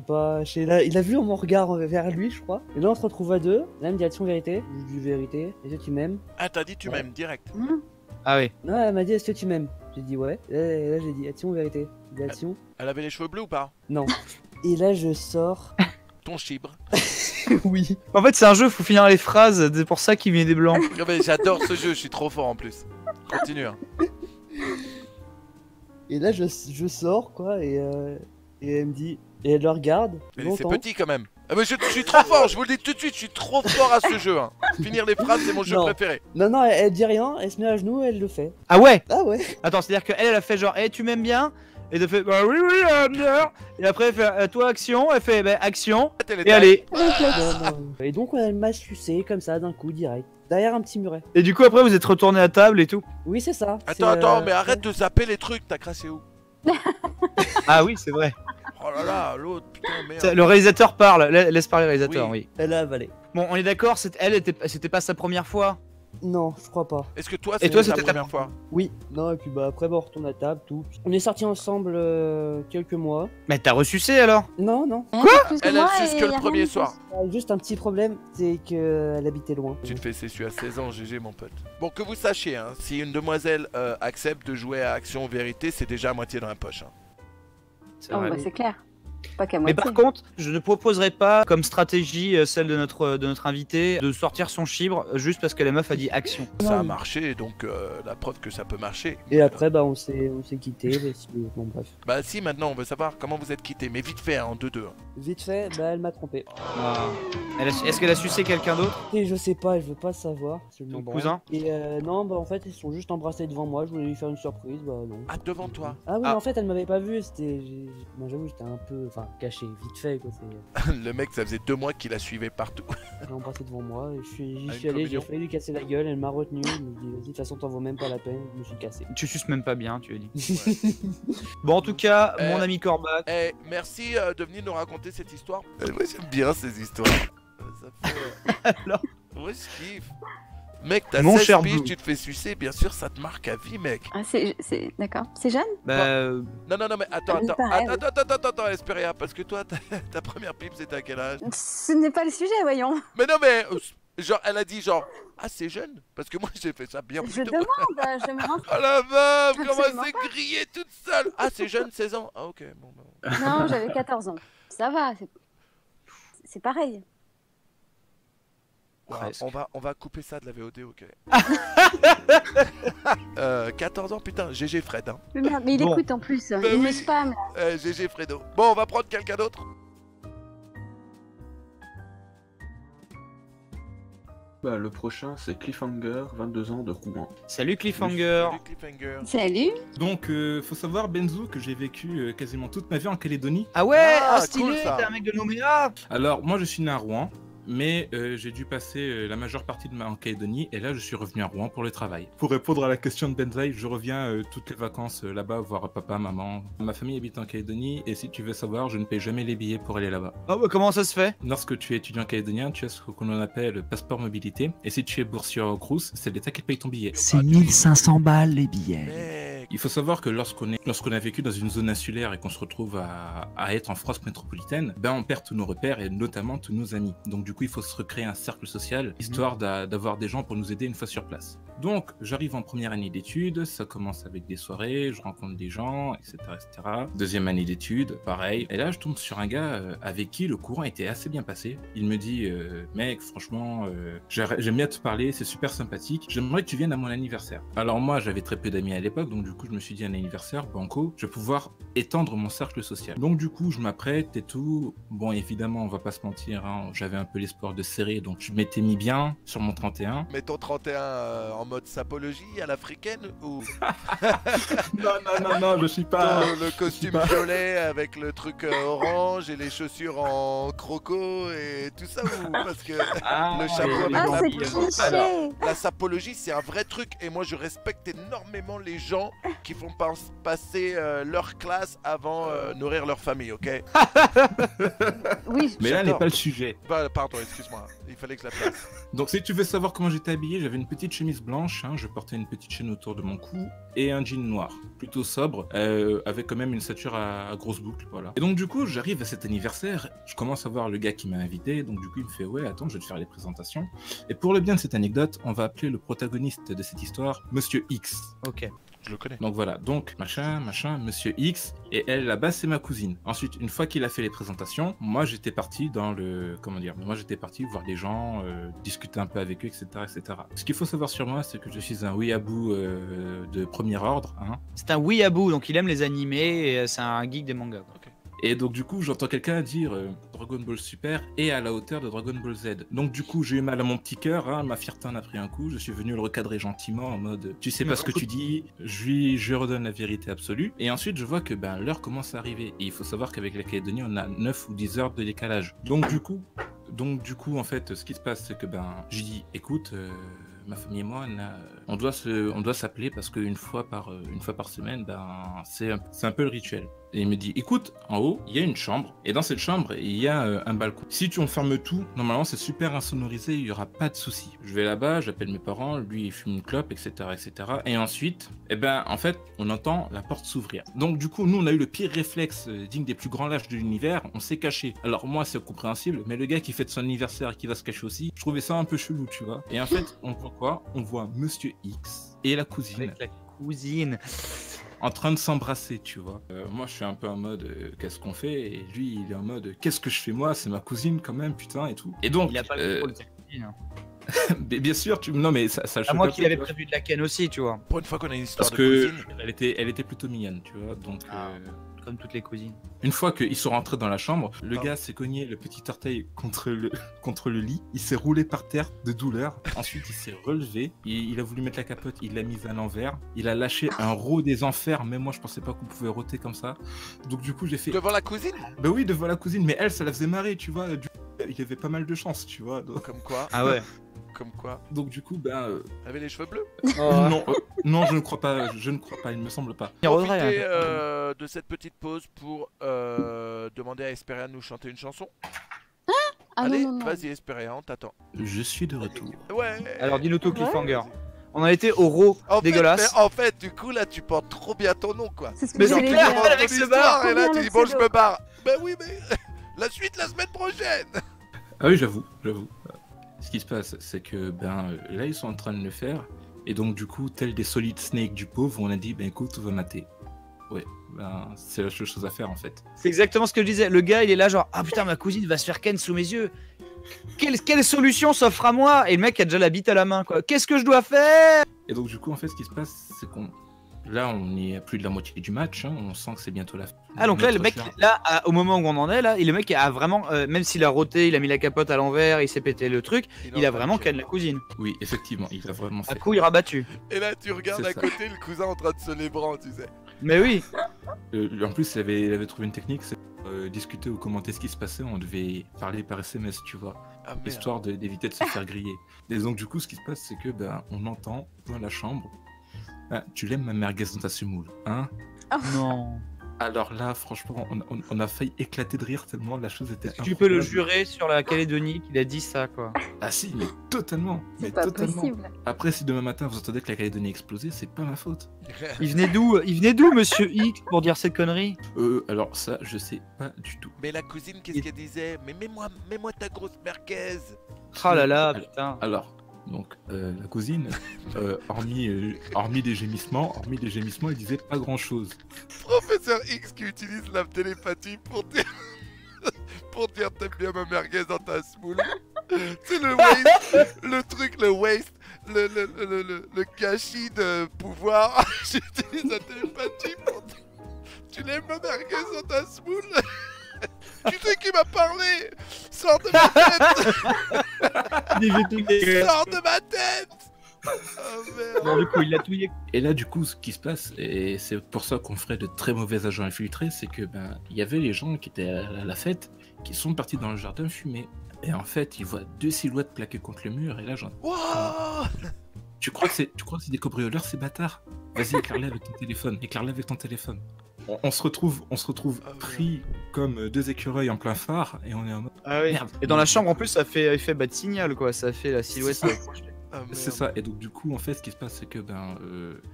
Speaker 7: Il a vu mon regard vers lui, je crois. Et là on se retrouve à deux. Là il me dit action vérité. Je lui dis vérité. Est-ce que tu m'aimes?
Speaker 1: Ah, t'as dit tu m'aimes direct.
Speaker 3: Mmh.
Speaker 2: Ah oui.
Speaker 7: Non, elle m'a dit est-ce que tu m'aimes? J'ai dit ouais. Et là j'ai dit action vérité. J'ai dit action.
Speaker 1: Elle avait les cheveux bleus ou pas?
Speaker 7: Non. Et là je sors.
Speaker 1: Ton chibre.
Speaker 7: Oui.
Speaker 2: En fait, c'est un jeu, faut finir les phrases, c'est pour ça qu'il met des blancs.
Speaker 1: Ah, mais j'adore ce jeu, je suis trop fort en plus. Continue. Hein.
Speaker 7: Et là je sors quoi et elle me dit et elle le regarde.
Speaker 1: Mais c'est
Speaker 7: longtemps.
Speaker 1: petit quand même. Ah, mais je suis trop fort, je vous le dis tout de suite, je suis trop fort à ce jeu. Hein. Finir les phrases, c'est mon jeu
Speaker 7: Non.
Speaker 1: préféré.
Speaker 7: Non, elle dit rien, elle se met à genoux, elle le fait.
Speaker 2: Ah ouais.
Speaker 7: Ah ouais.
Speaker 2: Attends, c'est-à-dire qu'elle, elle a fait genre, eh, tu m'aimes bien? Et elle fait, bah oui, bien. Et après, elle fait, toi, action. Elle fait, bah, action. Et allez.
Speaker 7: Et donc elle m'a sucé comme ça d'un coup direct. Derrière un petit muret.
Speaker 2: Et du coup, après, vous êtes retourné à table et tout.
Speaker 7: Oui c'est ça.
Speaker 1: Attends, mais arrête de zapper les trucs, t'as crassé où?
Speaker 2: Ah oui, c'est vrai.
Speaker 1: Oh là là, l'autre, putain, merde.
Speaker 2: Le réalisateur parle. Laisse parler le réalisateur,
Speaker 1: Oui.
Speaker 2: oui.
Speaker 7: Elle a avalé.
Speaker 2: Bon, on est d'accord, c'était pas sa première fois.
Speaker 7: Non, je crois pas.
Speaker 1: Est-ce que toi,
Speaker 2: Et toi,
Speaker 1: c'était ta
Speaker 2: c'était ta
Speaker 1: première fois?
Speaker 7: Oui. Non et puis bah après on retourne à table tout. On est sortis ensemble quelques mois.
Speaker 2: Mais t'as reçucé alors?
Speaker 7: Non.
Speaker 3: Quoi
Speaker 1: Elle suce que le premier soir.
Speaker 7: Juste un petit problème, c'est qu'elle habitait loin.
Speaker 1: Tu te fais sécher à 16 ans, GG mon pote. Bon, que vous sachiez, hein, si une demoiselle accepte de jouer à Action Vérité, c'est déjà à moitié dans la poche. Hein.
Speaker 2: C'est
Speaker 3: Oh,
Speaker 2: vrai.
Speaker 3: bah, c'est clair. Pas qu'à
Speaker 2: Mais
Speaker 3: moitié.
Speaker 2: par contre, je ne proposerai pas comme stratégie celle de notre invité de sortir son chibre juste parce que la meuf a dit action.
Speaker 1: Ça a marché, donc la preuve que ça peut marcher.
Speaker 7: Et après, bah, on s'est quitté. Bon, bref.
Speaker 1: Bah si, maintenant on veut savoir comment vous êtes quittés, mais vite fait, hein, en 2-2.
Speaker 7: Vite fait, bah, elle m'a trompé.
Speaker 2: Ah. Est-ce qu'elle a sucé quelqu'un d'autre?
Speaker 7: Et je sais pas, je veux pas savoir. Je
Speaker 2: Ton
Speaker 7: m'en
Speaker 2: cousin?
Speaker 7: branle. Et non, bah, en fait, ils se sont juste embrassés devant moi. Je voulais lui faire une surprise, bah, non.
Speaker 1: Ah, devant toi.
Speaker 7: Ah oui,
Speaker 2: Ah.
Speaker 7: mais en fait, elle m'avait pas vu. Moi, j'avoue, j'étais un peu. Enfin, caché, vite fait, quoi.
Speaker 1: Le mec, ça faisait 2 mois qu'il la suivait partout.
Speaker 7: Elle m'a embrassé devant moi. Et j'y
Speaker 1: Ah,
Speaker 7: suis
Speaker 1: une
Speaker 7: allé, j'ai
Speaker 1: communion.
Speaker 7: failli lui casser la gueule. Elle m'a retenu. Elle me dit, vas-y, de toute façon, t'en vaut même pas la peine. Je me suis cassé.
Speaker 2: Tu suces même pas bien, tu as dit. Bon, en tout cas, mon ami Corbac.
Speaker 1: Eh, merci de venir nous raconter cette histoire. Moi j'aime bien ces histoires. Ça fait...
Speaker 2: Alors
Speaker 1: Ouais, je kiffe. Mec, t'as
Speaker 2: Mon
Speaker 1: 16
Speaker 2: cher
Speaker 1: piges,
Speaker 2: Blue.
Speaker 1: tu te fais sucer, bien sûr, ça te marque à vie, mec.
Speaker 3: Ah, d'accord. C'est jeune?
Speaker 2: Bah,
Speaker 1: Non, mais attends,
Speaker 3: Il paraît, oui.
Speaker 1: attends, Esperia, parce que toi, ta première pipe, c'était à quel âge?
Speaker 3: Ce n'est pas le sujet, voyons.
Speaker 1: Mais non, mais genre, elle a dit genre, ah, c'est jeune? Parce que moi, j'ai fait ça bien plus
Speaker 3: Je
Speaker 1: tôt.
Speaker 3: demande, je me renseigne.
Speaker 1: Oh la meuf, comment
Speaker 3: Absolument
Speaker 1: elle s'est grillée toute seule? Ah, c'est jeune, 16 ans? Ah, ok, bon, bah.
Speaker 3: Non, j'avais 14 ans. Ça va, c'est pareil.
Speaker 1: Ouais,
Speaker 2: Presque.
Speaker 1: on va couper ça de la VOD, ok. 14 ans, putain, GG Fred, hein.
Speaker 3: Mais merde, mais il
Speaker 2: Bon.
Speaker 3: écoute en plus.
Speaker 1: Bah
Speaker 3: Il me
Speaker 1: oui.
Speaker 3: spam.
Speaker 1: GG Fredo. Bon, on va prendre quelqu'un d'autre.
Speaker 6: Bah, le prochain, c'est Cliffhanger, 22 ans de Rouen.
Speaker 2: salut Cliffhanger.
Speaker 1: Salut, Cliffhanger.
Speaker 3: Salut.
Speaker 8: Donc, faut savoir, Benzo, que j'ai vécu quasiment toute ma vie en Calédonie.
Speaker 2: Ah ouais,
Speaker 1: Ah,
Speaker 2: stylé,
Speaker 1: cool, ça.
Speaker 2: t'es un mec de Nouméa.
Speaker 8: Alors, moi, je suis né à Rouen, mais j'ai dû passer la majeure partie de ma en Calédonie, et là, je suis revenu à Rouen pour le travail. Pour répondre à la question de Benzaï, je reviens toutes les vacances là-bas voir papa, maman. Ma famille habite en Calédonie, et si tu veux savoir, je ne paye jamais les billets pour aller là-bas.
Speaker 2: Oh bah comment ça se fait?
Speaker 8: Lorsque tu es étudiant calédonien, tu as ce qu'on appelle le passeport mobilité, et si tu es boursier au Crous, c'est l'État qui paye ton billet.
Speaker 2: C'est 1500 balles les billets.
Speaker 1: Mec.
Speaker 8: Il faut savoir que lorsqu'on a vécu dans une zone insulaire et qu'on se retrouve à être en France métropolitaine, ben on perd tous nos repères et notamment tous nos amis. Donc du coup, il faut se recréer un cercle social, histoire d'avoir des gens pour nous aider une fois sur place. Donc, j'arrive en première année d'études, ça commence avec des soirées, je rencontre des gens, etc., etc. Deuxième année d'études, pareil. Et là, je tombe sur un gars avec qui le courant était assez bien passé. Il me dit, mec, franchement, j'aime bien te parler, c'est super sympathique, j'aimerais que tu viennes à mon anniversaire. Alors moi, j'avais très peu d'amis à l'époque, donc du coup, je me suis dit, un anniversaire, banco, je vais pouvoir étendre mon cercle social. Donc du coup, je m'apprête et tout. Bon, évidemment, on va pas se mentir, hein, j'avais un peu l'espoir de serrer, donc je m'étais mis bien sur mon 31.
Speaker 1: Mais ton 31 en mode sapologie à l'africaine ou
Speaker 8: Non, je suis pas...
Speaker 1: le costume violet avec le truc orange et les chaussures en croco et tout ça ou parce que le chapeau avec
Speaker 3: Ah,
Speaker 1: la
Speaker 3: c'est
Speaker 1: plume.
Speaker 3: cliché.
Speaker 1: La sapologie, c'est un vrai truc et moi je respecte énormément les gens qui font passer leur classe avant nourrir leur famille, ok?
Speaker 3: Oui.
Speaker 8: Mais là
Speaker 1: J'adore.
Speaker 8: n'est pas le sujet.
Speaker 1: Bah, pardon, excuse-moi, il fallait que je la place.
Speaker 8: Donc si tu veux savoir comment j'étais habillé, j'avais une petite chemise blanche, hein, je portais une petite chaîne autour de mon cou et un jean noir, plutôt sobre, avec quand même une ceinture à grosse boucle, voilà. Et donc du coup, j'arrive à cet anniversaire, je commence à voir le gars qui m'a invité, donc du coup il me fait ouais, attends, je vais te faire les présentations. Et pour le bien de cette anecdote, on va appeler le protagoniste de cette histoire Monsieur X.
Speaker 2: Ok.
Speaker 1: Je le connais.
Speaker 8: Donc voilà, donc machin, Monsieur X, et elle là-bas c'est ma cousine. Ensuite, une fois qu'il a fait les présentations, moi j'étais parti moi j'étais parti voir les gens, discuter un peu avec eux, etc., etc. Ce qu'il faut savoir sur moi, c'est que je suis un weeaboo de premier ordre, hein.
Speaker 2: C'est un weeaboo, donc il aime les animés et c'est un geek des mangas.
Speaker 1: Ok.
Speaker 8: Et donc du coup, j'entends quelqu'un dire Dragon Ball Super est à la hauteur de Dragon Ball Z. Donc du coup, j'ai eu mal à mon petit cœur, hein, ma fierté en a pris un coup, je suis venu le recadrer gentiment en mode tu sais pas ce que tu dis, je redonne la vérité absolue. Et ensuite, je vois que l'heure commence à arriver. Et il faut savoir qu'avec la Calédonie, on a 9 ou 10 heures de décalage. Donc du coup, en fait, ce qui se passe, c'est que je dis écoute, ma famille et moi, on doit s'appeler parce qu'une fois par semaine, c'est un peu le rituel. Et il me dit, écoute, en haut, il y a une chambre, et dans cette chambre, il y a un balcon. Si on ferme tout, normalement, c'est super insonorisé, il n'y aura pas de souci. Je vais là-bas, j'appelle mes parents, lui, il fume une clope, etc., etc. Et ensuite, en fait, on entend la porte s'ouvrir. Donc, du coup, nous, on a eu le pire réflexe digne des plus grands lâches de l'univers, on s'est caché. Alors, moi, c'est compréhensible, mais le gars qui fête son anniversaire et qui va se cacher aussi, je trouvais ça un peu chelou, tu vois. Et en fait, on voit quoi? On voit Monsieur X et la cousine.
Speaker 2: Avec la cousine.
Speaker 8: en train de s'embrasser, tu vois. Moi, je suis un peu en mode qu'est-ce qu'on fait? Et lui, il est en mode qu'est-ce que je fais moi? C'est ma cousine quand même, putain, et tout. Et donc,
Speaker 2: Il a pas le contrôle de sa cousine. Hein.
Speaker 8: bien sûr, non mais ça
Speaker 2: À
Speaker 8: choque
Speaker 2: moi
Speaker 8: un
Speaker 2: qu'il
Speaker 8: peu,
Speaker 2: avait
Speaker 8: tu vois.
Speaker 2: prévu de la ken aussi, tu vois.
Speaker 1: Pour une fois qu'on a une histoire
Speaker 8: Parce
Speaker 1: de
Speaker 8: que
Speaker 1: cousine.
Speaker 8: elle était plutôt mignonne, tu vois. Donc,
Speaker 2: Comme toutes les cousines.
Speaker 8: une fois qu'ils sont rentrés dans la chambre, le gars s'est cogné le petit orteil contre le lit. Il s'est roulé par terre de douleur. Ensuite, il s'est relevé. Il a voulu mettre la capote. Il l'a mise à l'envers. Il a lâché un rot des enfers. Même moi, je pensais pas qu'on pouvait roter comme ça. Donc, du coup, j'ai fait.
Speaker 1: Devant la cousine?
Speaker 8: Bah oui, devant la cousine. Mais elle, ça la faisait marrer, tu vois. Du coup, il avait pas mal de chance, tu vois. Donc,
Speaker 1: Comme quoi?
Speaker 2: Ah ouais.
Speaker 1: Comme quoi?
Speaker 8: donc du coup, ben.
Speaker 1: Elle avait les cheveux bleus?
Speaker 8: Non, non, je ne crois pas. Je ne crois pas. Il me semble pas.
Speaker 2: Il
Speaker 1: Profitez
Speaker 2: regrette.
Speaker 1: de cette petite pause pour demander à Esperia de nous chanter une chanson.
Speaker 3: Ah
Speaker 1: Allez,
Speaker 3: non, non, non.
Speaker 1: vas-y Esperia, on t'attend.
Speaker 8: Je suis de retour.
Speaker 1: Ouais.
Speaker 2: Alors dis-nous tout,
Speaker 3: Ouais.
Speaker 2: Cliffhanger. On a été au raw
Speaker 1: En
Speaker 2: dégueulasse.
Speaker 1: Fait, mais en fait, du coup, là, tu portes trop bien ton nom, quoi.
Speaker 3: C'est ce que
Speaker 2: Mais
Speaker 3: j'allais
Speaker 2: c'est clair,
Speaker 3: dire.
Speaker 1: Tu
Speaker 2: avec
Speaker 1: ton
Speaker 2: ce
Speaker 1: histoire,
Speaker 2: bar,
Speaker 1: et là,
Speaker 3: combien
Speaker 1: tu dis
Speaker 3: le
Speaker 1: bon, je
Speaker 3: pseudo
Speaker 1: me barre. Ben oui, mais la suite la semaine prochaine.
Speaker 8: Ah oui, j'avoue. Ce qui se passe, c'est que là, ils sont en train de le faire. Et donc, du coup, tel des Solid Snake du pauvre, on a dit, ben écoute, on va mater. Ouais, c'est la seule chose à faire en fait.
Speaker 2: C'est exactement ce que je disais. Le gars, il est là genre, ah putain, ma cousine va se faire ken sous mes yeux. Quelle solution s'offre à moi? Et le mec a déjà la bite à la main, quoi. Qu'est-ce que je dois faire?
Speaker 8: Et donc, du coup, en fait, ce qui se passe, c'est qu'on. Là, on est à plus de la moitié du match. Hein, on sent que c'est bientôt la fin.
Speaker 2: Ah donc là, le
Speaker 8: Notre
Speaker 2: mec,
Speaker 8: cher-
Speaker 2: là, au moment où on en est, là, le mec a vraiment, même s'il a roté, il a mis la capote à l'envers, il s'est pété le truc, il a vraiment ken la cousine.
Speaker 8: Oui, effectivement, il a vraiment
Speaker 2: À
Speaker 8: fait.
Speaker 2: coup, il rabattu.
Speaker 1: Et là, tu regardes
Speaker 8: C'est
Speaker 1: à
Speaker 8: ça.
Speaker 1: côté le cousin en train de se lébran, tu sais.
Speaker 2: Mais oui.
Speaker 8: En plus, il avait trouvé une technique, c'est discuter ou commenter ce qui se passait. On devait parler par SMS, tu vois.
Speaker 1: Ah merde.
Speaker 8: Histoire d'éviter de se faire griller. Et donc du coup, ce qui se passe, c'est que on entend dans la chambre, tu l'aimes ma merguez dans ta semoule, hein?
Speaker 2: Non.
Speaker 8: Alors là, franchement, on a failli éclater de rire tellement la chose était.
Speaker 2: Tu peux le
Speaker 8: incroyable.
Speaker 2: jurer sur la Calédonie qu'il a dit ça, quoi.
Speaker 8: Ah si, mais totalement. Mais
Speaker 3: C'est pas
Speaker 8: totalement.
Speaker 3: possible.
Speaker 8: Après, si demain matin vous entendez que la Calédonie a explosé, c'est pas ma faute.
Speaker 2: Il venait d'où, monsieur X, pour dire cette connerie?
Speaker 8: Alors ça, je sais pas du tout.
Speaker 1: Mais la cousine, qu'est-ce qu'elle disait? Mais mets-moi ta grosse merguez.
Speaker 2: Ah là là,
Speaker 8: Alors-
Speaker 2: putain.
Speaker 8: Alors, donc la cousine, hormis des gémissements, elle disait pas grand chose.
Speaker 1: Professeur X qui utilise la télépathie pour dire... pour dire t'aimes bien ma merguez dans ta semoule. C'est le waste, le truc, le waste, le gâchis de pouvoir. J'utilise la télépathie pour dire tu l'aimes ma merguez dans ta semoule. Tu sais qui m'a parlé? Sors de ma tête. Sors de ma tête. Oh merde.
Speaker 2: Bon, du coup, il l'a touillé.
Speaker 8: Et là, du coup, ce qui se passe, et c'est pour ça qu'on ferait de très mauvais agents infiltrés, c'est que il y avait les gens qui étaient à la fête, qui sont partis dans le jardin fumer. Et en fait, ils voient deux silhouettes plaquées contre le mur, et là,
Speaker 1: Wow.
Speaker 8: tu crois que c'est des cambrioleurs, ces bâtards? Vas-y, éclaire-les avec ton téléphone, On se retrouve pris comme deux écureuils en plein phare, et on est en mode.
Speaker 2: Ah oui.
Speaker 8: Merde.
Speaker 2: Et dans la chambre, en plus, ça fait effet bas de signal, quoi. Ça fait la silhouette.
Speaker 8: C'est ça.
Speaker 1: Ah, merde.
Speaker 8: C'est ça, et donc du coup, en fait, ce qui se passe, c'est que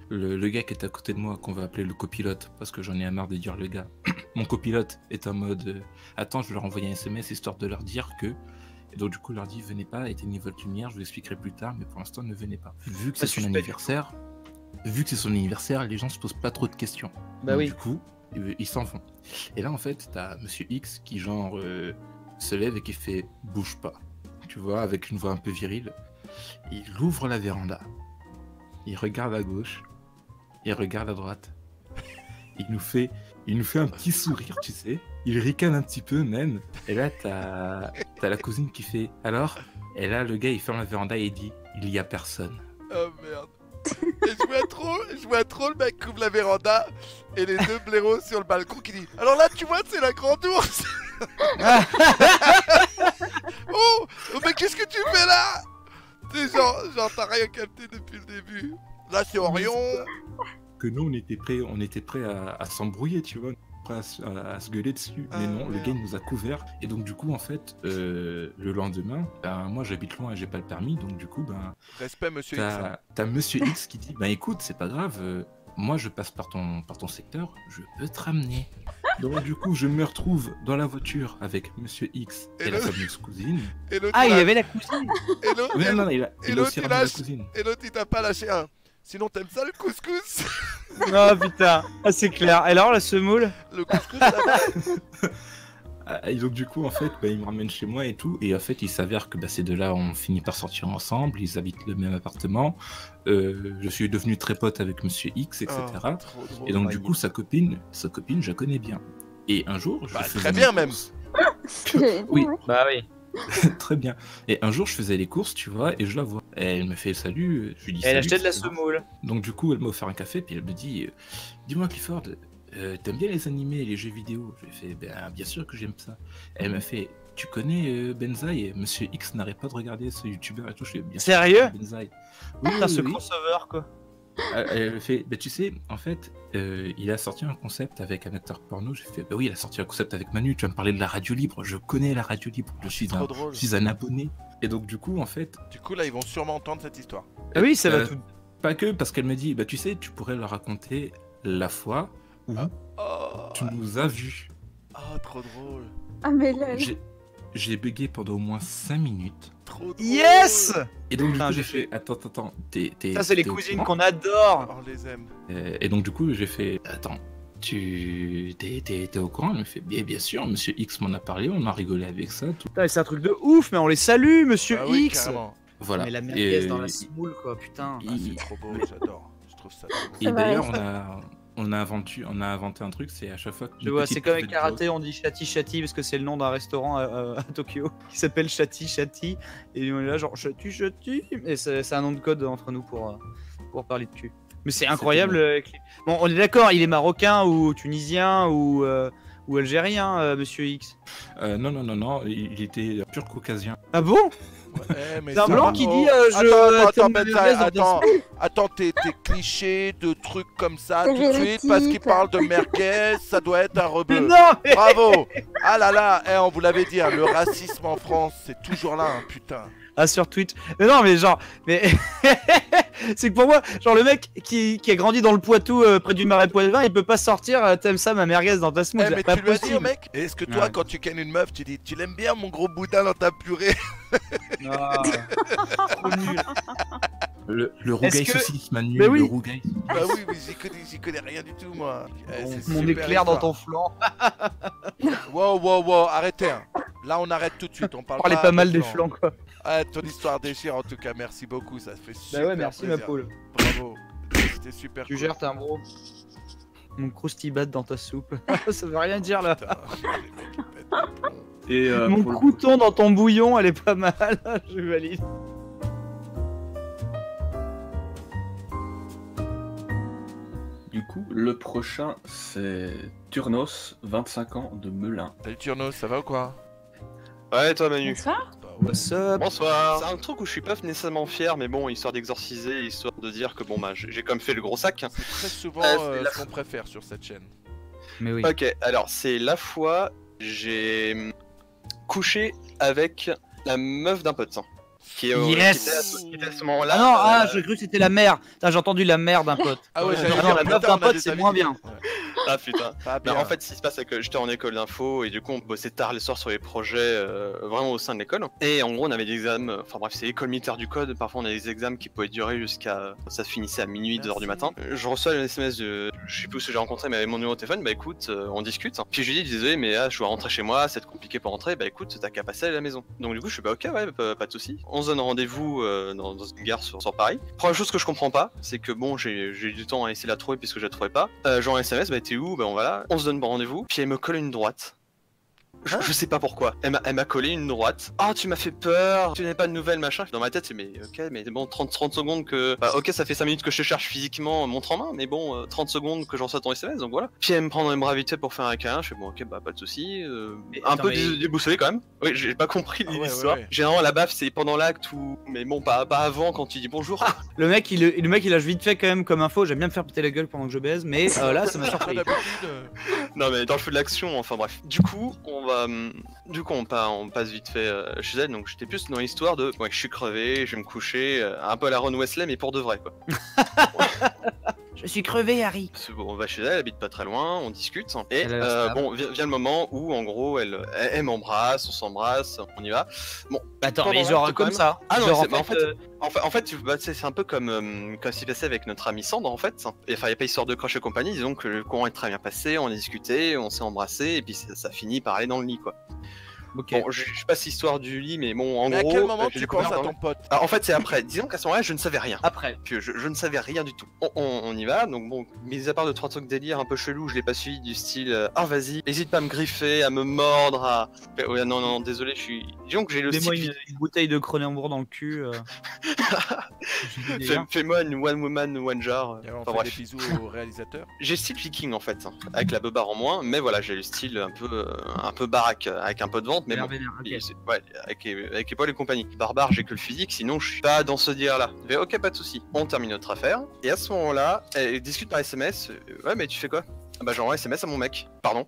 Speaker 8: le gars qui est à côté de moi, qu'on va appeler le copilote, parce que j'en ai marre de dire le gars, mon copilote est en mode attends, je vais leur envoyer un SMS histoire de leur dire que. Et donc du coup, il leur dit venez pas, éteignez votre lumière, je vous expliquerai plus tard, mais pour l'instant, ne venez pas. Vu que c'est son anniversaire, les gens se posent pas trop de questions.
Speaker 2: Bah
Speaker 8: Donc,
Speaker 2: oui.
Speaker 8: Du coup, ils s'en vont. Et là, en fait, t'as Monsieur X qui genre se lève et qui fait bouge pas, tu vois, avec une voix un peu virile. Il ouvre la véranda, il regarde à gauche, il regarde à droite. Il nous fait un petit sourire, tu sais. Il ricane un petit peu même. Et là, t'as la cousine qui fait alors. Et là, le gars, il ferme la véranda et il dit il y a personne.
Speaker 1: Oh merde. Et je vois trop le mec qui ouvre la véranda et les deux blaireaux sur le balcon qui dit alors là tu vois c'est la grande ours. Oh mais qu'est-ce que tu fais là? C'est genre t'as rien capté depuis le début. Là c'est Orion.
Speaker 8: Que nous, on était prêts à s'embrouiller, tu vois. Prêts à se gueuler dessus.
Speaker 1: Ah,
Speaker 8: Mais non, le
Speaker 1: merde.
Speaker 8: gars, il nous a couverts. Et donc, du coup, en fait, le lendemain, moi, j'habite loin et j'ai pas le permis. Donc, du coup,
Speaker 1: Respect monsieur X. hein.
Speaker 8: t'as Monsieur X qui dit écoute, c'est pas grave, moi je passe par ton secteur, je peux te ramener. Donc du coup je me retrouve dans la voiture avec Monsieur X et,
Speaker 1: Et
Speaker 8: la
Speaker 1: le-
Speaker 8: fameuse cousine.
Speaker 1: Et l'autre
Speaker 2: Ah, il
Speaker 1: il
Speaker 2: y
Speaker 1: a-
Speaker 2: avait la cousine.
Speaker 1: et l'autre
Speaker 8: Non, il a
Speaker 1: l'autre,
Speaker 8: aussi
Speaker 1: il
Speaker 8: ramené la
Speaker 1: lâche.
Speaker 8: cousine.
Speaker 1: et l'autre il t'a pas lâché un. Sinon t'aimes ça le couscous?
Speaker 2: Oh putain, ah, c'est clair. Et alors la semoule?
Speaker 1: Le couscous, ça va.
Speaker 8: Et donc du coup en fait ils me ramènent chez moi et tout, et en fait il s'avère que ces deux-là ont fini par sortir ensemble, ils habitent le même appartement, je suis devenu très pote avec Monsieur X, etc.
Speaker 1: Oh, trop drôle.
Speaker 8: Et donc du coup sa copine je la connais bien. Et un jour je
Speaker 1: Bah,
Speaker 8: faisais
Speaker 1: très
Speaker 8: mes
Speaker 1: bien, même.
Speaker 8: courses.
Speaker 3: J'allais dire,
Speaker 8: Oui.
Speaker 3: ouais.
Speaker 2: Bah oui.
Speaker 8: Très bien. Et un jour je faisais les courses, tu vois, et je la vois. Et elle me fait salut, je lui dis
Speaker 2: Elle
Speaker 8: salut.
Speaker 2: achetait de la
Speaker 8: etc.
Speaker 2: semoule.
Speaker 8: Donc du coup elle m'a offert un café, puis elle me dit dis-moi Clifford, t'aimes bien les animés et les jeux vidéo? Je lui ai fait bien sûr que j'aime ça. Elle m'a fait tu connais Benzaï? Et Monsieur X n'arrête pas de regarder ce youtubeur et tout. Je lui ai bien sûr,
Speaker 2: Sérieux?
Speaker 8: Benzaï.
Speaker 2: Putain, ce crossover quoi.
Speaker 8: Elle me fait tu sais en fait il a sorti un concept avec un acteur porno. J'ai fait oui, il a sorti un concept avec Manu, tu vas me parler de la radio libre, je connais la radio libre, je suis
Speaker 1: Trop drôle.
Speaker 8: un abonné. Et donc du coup en fait
Speaker 1: Du coup, là, ils vont sûrement entendre cette histoire.
Speaker 2: Ah oui, ça va tout.
Speaker 8: pas que, parce qu'elle me dit tu sais, tu pourrais leur raconter la fois où
Speaker 1: Oh,
Speaker 8: tu nous as vus.
Speaker 1: trop drôle.
Speaker 3: Ah, mais là,
Speaker 8: J'ai bugué pendant au moins 5 minutes.
Speaker 1: Trop drôle.
Speaker 2: Yes!
Speaker 8: Et donc, du
Speaker 2: Putain,
Speaker 8: coup,
Speaker 2: j'ai
Speaker 8: j'ai fait attends,
Speaker 2: Ça, c'est les
Speaker 8: t'es au
Speaker 2: cousines
Speaker 8: courant
Speaker 2: qu'on adore.
Speaker 1: On les aime.
Speaker 8: Et donc, du coup, j'ai fait attends, t'es au courant? Elle me fait bien sûr, Monsieur X m'en a parlé, on a rigolé avec ça, tout.
Speaker 2: Putain, c'est un truc de ouf, mais on les salue, Monsieur
Speaker 1: Ah oui,
Speaker 2: X.
Speaker 1: carrément.
Speaker 8: Voilà.
Speaker 2: Mais la
Speaker 8: Et,
Speaker 2: merguez dans la semoule quoi, putain.
Speaker 1: Ah, c'est trop beau, j'adore. Je trouve ça trop beau.
Speaker 8: et
Speaker 3: Ça va,
Speaker 8: d'ailleurs,
Speaker 3: ça.
Speaker 8: on a inventé un truc, c'est à chaque fois que
Speaker 2: Tu vois, c'est comme avec karaté, on dit Chati Chati parce que c'est le nom d'un restaurant à Tokyo qui s'appelle Chati Chati. Et on est là, genre Chati Chati. Et c'est un nom de code entre nous pour parler de cul. Mais c'est incroyable. Bon, on est d'accord, il est marocain ou tunisien ou algérien, Monsieur X.
Speaker 8: Non, il était pur caucasien.
Speaker 2: Ah bon?
Speaker 1: Ouais, mais
Speaker 2: C'est un
Speaker 1: ça
Speaker 2: blanc
Speaker 1: va.
Speaker 2: qui
Speaker 1: Oh.
Speaker 2: dit
Speaker 1: Attends,
Speaker 2: t'aimes
Speaker 1: Ben
Speaker 2: le
Speaker 1: Zaï,
Speaker 2: reste dans ta
Speaker 1: attends, tes clichés de trucs comme ça tout de
Speaker 3: Stéréotypes.
Speaker 1: suite parce qu'il parle de merguez, ça doit être un
Speaker 2: Mais
Speaker 1: rebeu.
Speaker 2: non, mais...
Speaker 1: Bravo. Ah là là, on vous l'avait dit, hein, le racisme en France, c'est toujours là, hein, putain.
Speaker 2: Ah, sur Twitch. Mais non, mais genre, mais c'est que pour moi, genre le mec qui a grandi dans le Poitou près du marais Poitevin, il peut pas sortir t'aimes ça ma merguez dans ta semoule.
Speaker 1: Eh,
Speaker 2: c'est
Speaker 1: mais
Speaker 2: pas
Speaker 1: tu lui as dit
Speaker 2: possible.
Speaker 1: au mec? Est-ce que toi,
Speaker 2: Ouais.
Speaker 1: quand tu kennes une meuf, tu dis tu l'aimes bien mon gros boudin dans ta purée?
Speaker 2: Ah, trop nul.
Speaker 8: Le rougail
Speaker 2: Est-ce que-
Speaker 8: saucisse, Manu,
Speaker 2: Mais oui.
Speaker 8: le rougail.
Speaker 1: Bah oui, mais j'y connais rien du tout, moi. C'est
Speaker 2: Mon
Speaker 1: super
Speaker 2: éclair dans
Speaker 1: histoire.
Speaker 2: ton flanc.
Speaker 1: Wow, arrêtez. Hein. Là, on arrête tout de suite. On parle
Speaker 2: Parlait pas mal des
Speaker 1: flancs.
Speaker 2: flancs quoi.
Speaker 1: Ah, ton histoire déchire en tout cas. Merci beaucoup. Ça fait super
Speaker 2: Bah ouais, merci ma
Speaker 1: plaisir.
Speaker 2: poule.
Speaker 1: Bravo. C'était super
Speaker 2: Tu
Speaker 1: cool.
Speaker 2: gères, t'es un gros. Mon croustibat dans ta soupe. Ça veut rien dire là.
Speaker 1: Putain, les mecs, ils pètent les plombs.
Speaker 6: Et
Speaker 2: Mon
Speaker 6: pour le-
Speaker 2: crouton dans ton bouillon, elle est pas mal. Je valide.
Speaker 6: Du coup, le prochain, c'est Turnos, 25 ans, de Melun.
Speaker 1: Salut Turno, ça va ou quoi?
Speaker 9: Ouais, toi Manu.
Speaker 3: Bonsoir.
Speaker 1: Bah ouais.
Speaker 2: What's up?
Speaker 9: Bonsoir. C'est un truc où je suis pas nécessairement fier, mais bon, histoire d'exorciser, histoire de dire que bon, bah, j'ai quand même fait le gros sac.
Speaker 1: C'est très souvent
Speaker 9: c'est la-
Speaker 1: ce qu'on préfère sur cette chaîne.
Speaker 2: Mais oui.
Speaker 9: Ok, alors c'est la fois j'ai couché avec la meuf d'un pote. Qui est
Speaker 2: Yes.
Speaker 9: qui était à ce moment-là.
Speaker 2: Ah non, j'ai cru que c'était la mère. Putain, j'ai entendu la mère d'un pote.
Speaker 1: Ah ouais,
Speaker 9: Ouais,
Speaker 1: j'allais
Speaker 2: non,
Speaker 1: dire,
Speaker 2: la meuf
Speaker 1: putain,
Speaker 2: d'un
Speaker 1: on a
Speaker 2: pote,
Speaker 1: des
Speaker 2: c'est
Speaker 1: avis
Speaker 2: moins
Speaker 1: de-
Speaker 2: bien.
Speaker 1: Ouais.
Speaker 9: Ah putain.
Speaker 1: Pas
Speaker 9: Bah,
Speaker 1: bien.
Speaker 9: en fait, ce qui se passe, c'est que j'étais en école d'info et du coup, on bossait tard les soirs sur les projets vraiment au sein de l'école. Et en gros, on avait des examens, enfin bref, c'est l'école militaire du code. Parfois, on a des examens qui pouvaient durer jusqu'à. Ça se finissait à minuit, 2h du matin. Je reçois un SMS de. Je sais plus où j'ai rencontré, mais avec mon numéro de téléphone. Bah écoute, on discute. Puis je lui dis, désolé, mais là, je dois rentrer chez moi, c'est compliqué pour rentrer. Bah écoute, t'as qu'à passer à la maison. Donc du coup, je suis bah ok, ouais, pas de soucis. On se donne rendez-vous dans une gare sur Paris. Première chose que je comprends pas, c'est que bon, j'ai eu du temps à essayer de la trouver puisque je la trouvais pas. Genre un SMS, bah t'es où? Bah on va là. On se donne rendez-vous. Puis elle me colle une droite. Je sais pas pourquoi. Elle m'a collé une droite. Ah, tu m'as fait peur. Tu n'avais pas de nouvelles, machin. Dans ma tête, c'est mais ok, mais bon, 30 secondes que. Bah, ok, ça fait 5 minutes que je te cherche physiquement, montre en main, mais bon, 30 secondes que je reçois ton SMS, donc voilà. Puis elle me prend dans les bras vite fait pour faire un câlin. Je fais bon, ok, bah pas de soucis.
Speaker 2: Mais
Speaker 9: Un
Speaker 2: attends,
Speaker 9: peu
Speaker 2: mais-
Speaker 9: déboussolé quand même. Oui, j'ai pas compris
Speaker 1: Ah ouais,
Speaker 9: l'histoire.
Speaker 1: ouais.
Speaker 9: Généralement, la baffe, c'est pendant l'acte ou. Mais bon, pas avant quand tu dis bonjour.
Speaker 2: Le mec, il lâche vite fait quand même comme info. J'aime bien me faire péter la gueule pendant que je baise, mais là, ça m'a surpris.
Speaker 1: D'habitude,
Speaker 9: Non mais dans le feu de l'action, enfin bref. Du coup, on passe vite fait chez elle, donc j'étais plus dans l'histoire de ouais, je suis crevé, je vais me coucher, un peu à la Ron Wesley mais pour de vrai quoi.
Speaker 2: Je suis crevé, Harry.
Speaker 9: On va chez elle, elle habite pas très loin, on discute. Et
Speaker 2: Elle a le
Speaker 9: bon, vient le moment où, en gros, elle m'embrasse, on s'embrasse, on y va. Bon,
Speaker 2: Attends,
Speaker 9: pendant
Speaker 2: mais
Speaker 9: là,
Speaker 2: genre
Speaker 9: quand
Speaker 2: comme
Speaker 9: même-
Speaker 2: ça.
Speaker 9: Ah non,
Speaker 2: Genre,
Speaker 9: c'est- en fait, bah, c'est un peu comme ce qui s'est passé avec notre ami Sandre, en fait. Et, enfin, il n'y a pas histoire de crush et compagnie, disons que le courant est très bien passé, on a discuté, on s'est embrassé, et puis ça finit par aller dans le lit, quoi.
Speaker 2: Ok.
Speaker 9: Bon, je passe l'histoire du lit, mais bon, en
Speaker 1: Mais à
Speaker 9: gros...
Speaker 1: quel moment
Speaker 9: j'ai
Speaker 1: tu penses
Speaker 9: découvert
Speaker 1: à
Speaker 9: dans-
Speaker 1: ton pote?
Speaker 9: Ah, en fait, c'est après. Disons qu'à ce moment-là, je ne savais rien.
Speaker 2: Après.
Speaker 9: Que je ne savais rien du tout. On y va, donc bon, mis à part de 3 trucs délire un peu chelou, je l'ai pas suivi du style ah vas-y, hésite pas à me griffer, à me mordre, à. Ouais, non, désolé, je suis. Disons que j'ai le
Speaker 2: Mets-moi
Speaker 9: style.
Speaker 2: une bouteille de Cronenbourg dans le cul.
Speaker 9: Fais-moi une one woman, one jar.
Speaker 1: Et on
Speaker 9: Enfin
Speaker 1: fait
Speaker 9: bref.
Speaker 1: des bisous au réalisateur.
Speaker 9: J'ai le style viking en fait, avec la beubare en moins, mais voilà, j'ai le style un peu baraque, avec un peu de ventre, mais bon. Ouais, avec Paul et compagnie. Barbare, j'ai que le physique, sinon je suis pas dans ce délire-là. Mais ok, pas de souci. On termine notre affaire. Et à ce moment-là, elle discute par SMS. Ouais, mais tu fais quoi? Ah bah j'envoie un SMS à mon mec. Pardon?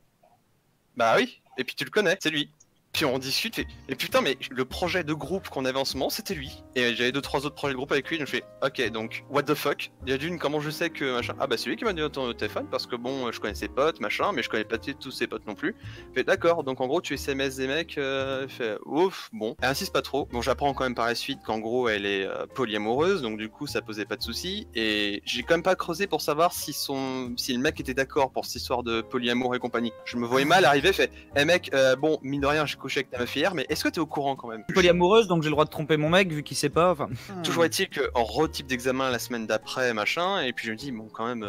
Speaker 9: Bah oui. Et puis tu le connais, c'est lui. Puis on discute, et putain, mais le projet de groupe qu'on avait en ce moment, c'était lui. Et j'avais 2-3 autres projets de groupe avec lui, donc je fais, ok, donc, what the fuck? Déjà d'une, comment je sais que machin? Ah bah c'est lui qui m'a donné ton téléphone, parce que bon, je connais ses potes, machin, mais je connais pas tous ses potes non plus. Je fais, d'accord, donc en gros, tu SMS des mecs, fait, ouf, bon. Elle insiste pas trop. Bon, j'apprends quand même par la suite qu'en gros, elle est polyamoureuse, donc du coup, ça posait pas de soucis. Et j'ai quand même pas creusé pour savoir si le mec était d'accord pour cette histoire de polyamour et compagnie. Je me voyais mal arriver, fait, mec, bon, mine de rien, j'ai couché avec ta meuf hier, mais est-ce que t'es au courant quand même?
Speaker 2: Polyamoureuse, donc j'ai le droit de tromper mon mec vu qu'il sait pas. Enfin.
Speaker 9: Toujours est-il qu'en retype d'examen la semaine d'après, machin, et puis je me dis, bon, quand même,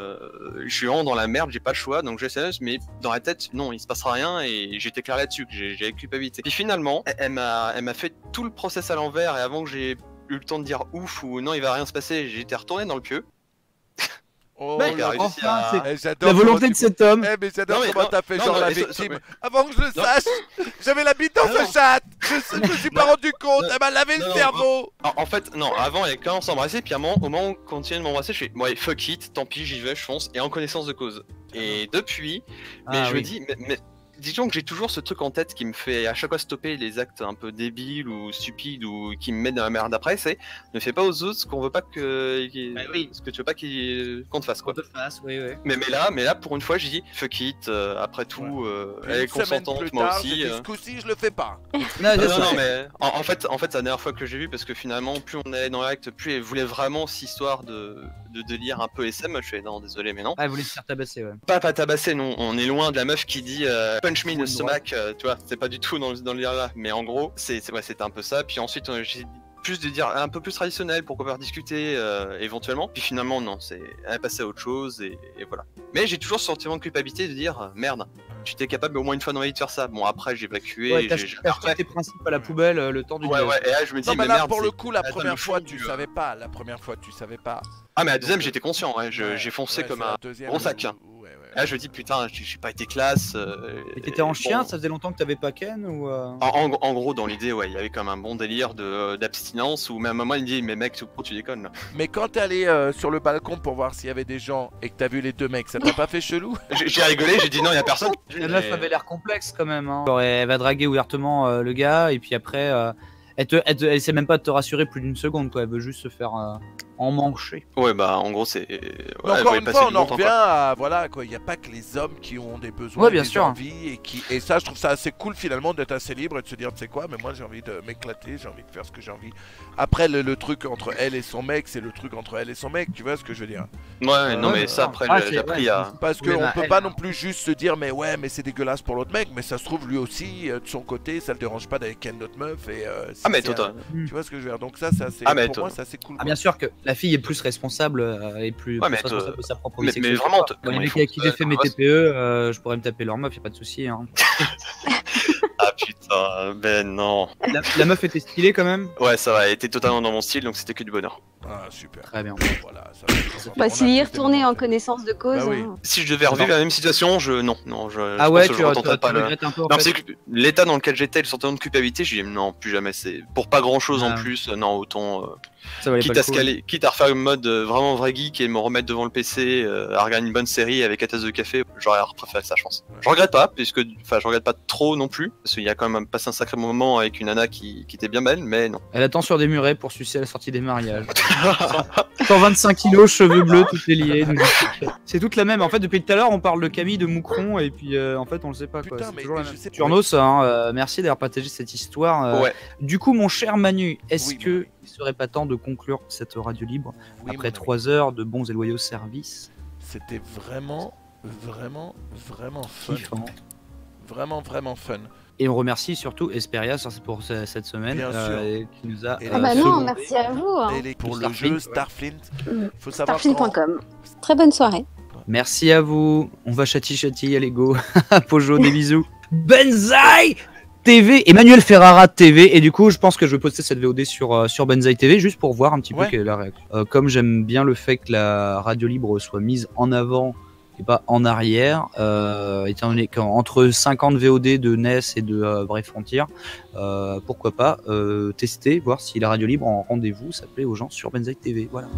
Speaker 9: je suis vraiment dans la merde, j'ai pas le choix, donc j'essaie, mais dans la tête, non, il se passera rien, et j'étais clair là-dessus, que j'ai culpabilité. Puis finalement, elle m'a fait tout le process à l'envers, et avant que j'ai eu le temps de dire ouf ou non, il va rien se passer, j'étais retourné dans le pieu.
Speaker 1: Oh,
Speaker 2: Mec,
Speaker 1: là,
Speaker 2: enfin,
Speaker 1: c'est
Speaker 2: c'est
Speaker 1: j'adore
Speaker 2: la volonté
Speaker 1: comment
Speaker 2: de cet homme.
Speaker 1: Eh mais j'adore
Speaker 9: Non, mais
Speaker 1: comment
Speaker 9: non,
Speaker 1: t'as fait
Speaker 9: non,
Speaker 1: genre
Speaker 9: non,
Speaker 1: la
Speaker 9: mais ça-
Speaker 1: victime.
Speaker 9: mais-
Speaker 1: Avant que je le
Speaker 9: Non.
Speaker 1: sache, j'avais la bite dans
Speaker 9: Non,
Speaker 1: ce chat. Je me suis pas rendu compte.
Speaker 9: Non.
Speaker 1: Elle m'a lavé
Speaker 9: Non,
Speaker 1: le
Speaker 9: non,
Speaker 1: cerveau.
Speaker 9: En fait, non, avant, elle commence à s'embrasser, puis à un moment, au moment où on continue de m'embrasser, je fais, ouais, fuck it, tant pis, j'y vais, je fonce, et en connaissance de cause. Et depuis, mais
Speaker 2: Ah
Speaker 9: je
Speaker 2: oui.
Speaker 9: me dis, mais disons que j'ai toujours ce truc en tête qui me fait à chaque fois stopper les actes un peu débiles ou stupides ou qui me mettent dans la merde après, c'est ne fais pas aux autres ce qu'on veut pas
Speaker 2: Bah oui.
Speaker 9: ce que tu veux pas qu'on te fasse quoi.
Speaker 2: De face, oui.
Speaker 9: Mais là, pour une fois, j'ai dit fuck it. Après tout, elle est
Speaker 1: Une semaine
Speaker 9: consentante,
Speaker 1: plus
Speaker 9: moi
Speaker 1: tard,
Speaker 9: aussi.
Speaker 1: j'ai dit, ce coup-ci, je le fais pas.
Speaker 2: Non,
Speaker 9: Non,
Speaker 2: c'est
Speaker 9: non,
Speaker 2: ça.
Speaker 9: non, mais en fait, c'est la dernière fois que j'ai vu parce que finalement, plus on allait dans l'acte, plus elle voulait vraiment cette histoire de délire un peu SM. Je fais non, désolé, mais non.
Speaker 2: Ah, elle voulait se faire tabasser, ouais.
Speaker 9: Pas tabasser, non. On est loin de la meuf qui dit punch me in the
Speaker 2: Full
Speaker 9: stomach, tu vois. C'est pas du tout dans le délire là. Mais en gros, c'était un peu ça. Puis ensuite, j'ai plus de dire un peu plus traditionnel pour pouvoir discuter éventuellement. Puis finalement, non, elle est passée à autre chose et voilà. Mais j'ai toujours ce sentiment de culpabilité de dire merde. Tu étais capable au moins une fois dans la vie de faire ça. Bon, après, j'ai évacué.
Speaker 2: Ouais, t'as
Speaker 9: j'ai
Speaker 2: jeté tes principes à la poubelle le temps du
Speaker 9: Ouais,
Speaker 2: dialogue.
Speaker 9: ouais, et là je me dis,
Speaker 1: Non, mais
Speaker 9: mais
Speaker 1: là,
Speaker 9: merde.
Speaker 1: pour le
Speaker 9: c'est-
Speaker 1: coup, la
Speaker 9: Attends,
Speaker 1: première
Speaker 9: le
Speaker 1: fois,
Speaker 9: fond
Speaker 1: tu
Speaker 9: du,
Speaker 1: savais pas. La première fois, tu savais pas.
Speaker 9: Ah, mais la deuxième,
Speaker 1: Donc,
Speaker 9: j'étais conscient, ouais, j'ai foncé
Speaker 1: ouais,
Speaker 9: comme
Speaker 1: c'est la
Speaker 9: un
Speaker 1: deuxième
Speaker 9: gros sac.
Speaker 1: ouais.
Speaker 9: Là, je me dis, putain, j'ai pas été classe.
Speaker 2: Et t'étais en
Speaker 9: bon.
Speaker 2: chien, ça faisait longtemps que t'avais pas Ken ou
Speaker 9: En gros, dans l'idée, ouais, il y avait comme un bon délire d'abstinence où même à un moment, il me dit, mais mec, tu déconnes là.
Speaker 1: Mais quand t'es allé sur le balcon pour voir s'il y avait des gens et que t'as vu les deux mecs, ça t'a pas fait chelou?
Speaker 9: J'ai rigolé, j'ai dit non, il y a personne.
Speaker 2: La meuf avait l'air complexe quand même. Hein. Genre, elle va draguer ouvertement le gars et puis après, elle essaie même pas de te rassurer plus d'une seconde, quoi. Elle veut juste se faire emmancher.
Speaker 9: Ouais, bah en gros, c'est.
Speaker 1: Mais
Speaker 9: Ouais,
Speaker 1: encore
Speaker 9: ouais,
Speaker 1: une
Speaker 9: passer
Speaker 1: fois,
Speaker 9: du
Speaker 1: on en
Speaker 9: bon temps,
Speaker 1: revient
Speaker 9: quoi.
Speaker 1: à voilà quoi. Il n'y a pas que les hommes qui ont des besoins,
Speaker 2: Ouais, bien
Speaker 1: des
Speaker 2: sûr.
Speaker 1: envies et ça, je trouve ça assez cool finalement d'être assez libre et de se dire, tu sais quoi, mais moi j'ai envie de m'éclater, j'ai envie de faire ce que j'ai envie. Après, le truc entre elle et son mec, c'est le truc entre elle et son mec. Tu vois ce que je veux dire?
Speaker 9: Ouais, non,
Speaker 2: Ouais,
Speaker 9: mais ça, après,
Speaker 2: Ah,
Speaker 9: j'ai
Speaker 2: c'est-
Speaker 9: appris
Speaker 2: ouais,
Speaker 9: à.
Speaker 1: Parce
Speaker 2: Oui,
Speaker 1: qu'on
Speaker 2: bah,
Speaker 1: peut
Speaker 2: elle,
Speaker 1: pas
Speaker 2: hein.
Speaker 1: non plus juste se dire, mais ouais, mais c'est dégueulasse pour l'autre mec, mais ça se trouve lui aussi de son côté, ça le dérange pas d'aller ken notre meuf et.
Speaker 9: Ah, mais
Speaker 1: c'est
Speaker 9: toi,
Speaker 1: tu vois ce que je veux dire? Donc ça, c'est assez.
Speaker 9: Ah, mais
Speaker 1: pour
Speaker 9: toi-
Speaker 1: moi, c'est assez cool.
Speaker 2: Ah,
Speaker 1: quoi.
Speaker 2: bien sûr que la fille est plus responsable et plus
Speaker 9: Ouais, mais
Speaker 2: responsable de sa propre
Speaker 9: mais
Speaker 2: vie sexuelle.
Speaker 9: vraiment,
Speaker 2: Moi,
Speaker 9: comment
Speaker 2: les
Speaker 9: ils
Speaker 2: mecs avec
Speaker 9: font
Speaker 2: qui
Speaker 9: ça,
Speaker 2: j'ai fait mes
Speaker 9: quoi.
Speaker 2: TPE, je pourrais me taper leur meuf, y a pas de souci. Hein.
Speaker 9: Ah putain, ben non.
Speaker 2: La meuf était stylée quand même.
Speaker 9: Ouais, ça va, elle était totalement dans mon style, donc c'était que du bonheur.
Speaker 1: Ah, super.
Speaker 2: Très bien.
Speaker 1: Voilà, ça,
Speaker 3: Bah,
Speaker 1: on a
Speaker 3: s'il y
Speaker 1: tous
Speaker 3: est
Speaker 1: des
Speaker 3: retourné
Speaker 1: moments.
Speaker 3: en connaissance de cause.
Speaker 1: Bah oui.
Speaker 3: hein.
Speaker 9: Si je devais revivre la même situation, non, je
Speaker 2: Ah ouais,
Speaker 9: pense que
Speaker 2: tu
Speaker 9: je retenterais pas le.
Speaker 2: regrettes un peu en
Speaker 9: Non,
Speaker 2: fait.
Speaker 9: c'est que l'état dans lequel j'étais, le sentiment de culpabilité, j'ai dit non, plus jamais, c'est pour pas grand chose en
Speaker 2: Ah.
Speaker 9: plus, non, autant.
Speaker 2: Ça valait
Speaker 9: Quitte
Speaker 2: pas
Speaker 9: à,
Speaker 2: le coup.
Speaker 9: quitte à refaire une mode vraiment vrai geek et me remettre devant le PC, à regarder une bonne série avec la tasse de café, j'aurais préféré ça, je pense. Je regrette pas, puisque, enfin, je regrette pas trop non plus, parce qu'il y a quand même passé un sacré moment avec une nana qui était bien belle, mais non.
Speaker 2: Elle attend sur des murets pour sucer à la sortie des mariages. 125 kilos, cheveux bleus, tout est lié. C'est toute la même. En fait, depuis tout à l'heure, on parle de Camille de Moucron et puis en fait, on le sait pas. Quoi.
Speaker 1: Putain,
Speaker 2: C'est
Speaker 1: mais
Speaker 2: toujours la
Speaker 1: je
Speaker 2: même.
Speaker 1: sais pas.
Speaker 2: Turnos, merci d'avoir partagé cette histoire.
Speaker 9: Ouais.
Speaker 2: Du coup, mon cher Manu, est-ce
Speaker 1: Oui,
Speaker 2: que il serait pas temps de conclure cette radio libre
Speaker 1: Oui,
Speaker 2: après
Speaker 1: mon ami.
Speaker 2: 3 heures de bons et loyaux services?
Speaker 1: C'était vraiment fun.
Speaker 2: Kiffant.
Speaker 1: Vraiment fun.
Speaker 2: Et on remercie surtout Esperia pour cette semaine
Speaker 1: Bien sûr.
Speaker 2: qui nous a
Speaker 1: Et
Speaker 3: Ah bah non,
Speaker 1: secondé.
Speaker 3: merci à vous. Hein.
Speaker 1: Et les-
Speaker 2: Pour
Speaker 1: pour le
Speaker 2: Starflint,
Speaker 1: jeu
Speaker 2: ouais.
Speaker 1: Starflint,
Speaker 3: Mm.
Speaker 1: faut savoir quand...
Speaker 3: Starflint.com. Très bonne soirée.
Speaker 2: Merci à vous. On va châti, allez go. Pojo, des bisous. Benzaï TV, Emmanuel Ferrara TV. Et du coup, je pense que je vais poster cette VOD sur Benzaï TV juste pour voir un petit peu
Speaker 1: Ouais.
Speaker 2: quelle est la réaction. Comme j'aime bien le fait que la radio libre soit mise en avant et pas en arrière, étant donné qu'entre 50 VOD de NES et de Brave Frontier, pourquoi pas tester, voir si la radio libre en rendez-vous ça plaît aux gens sur Benzaï TV. Voilà.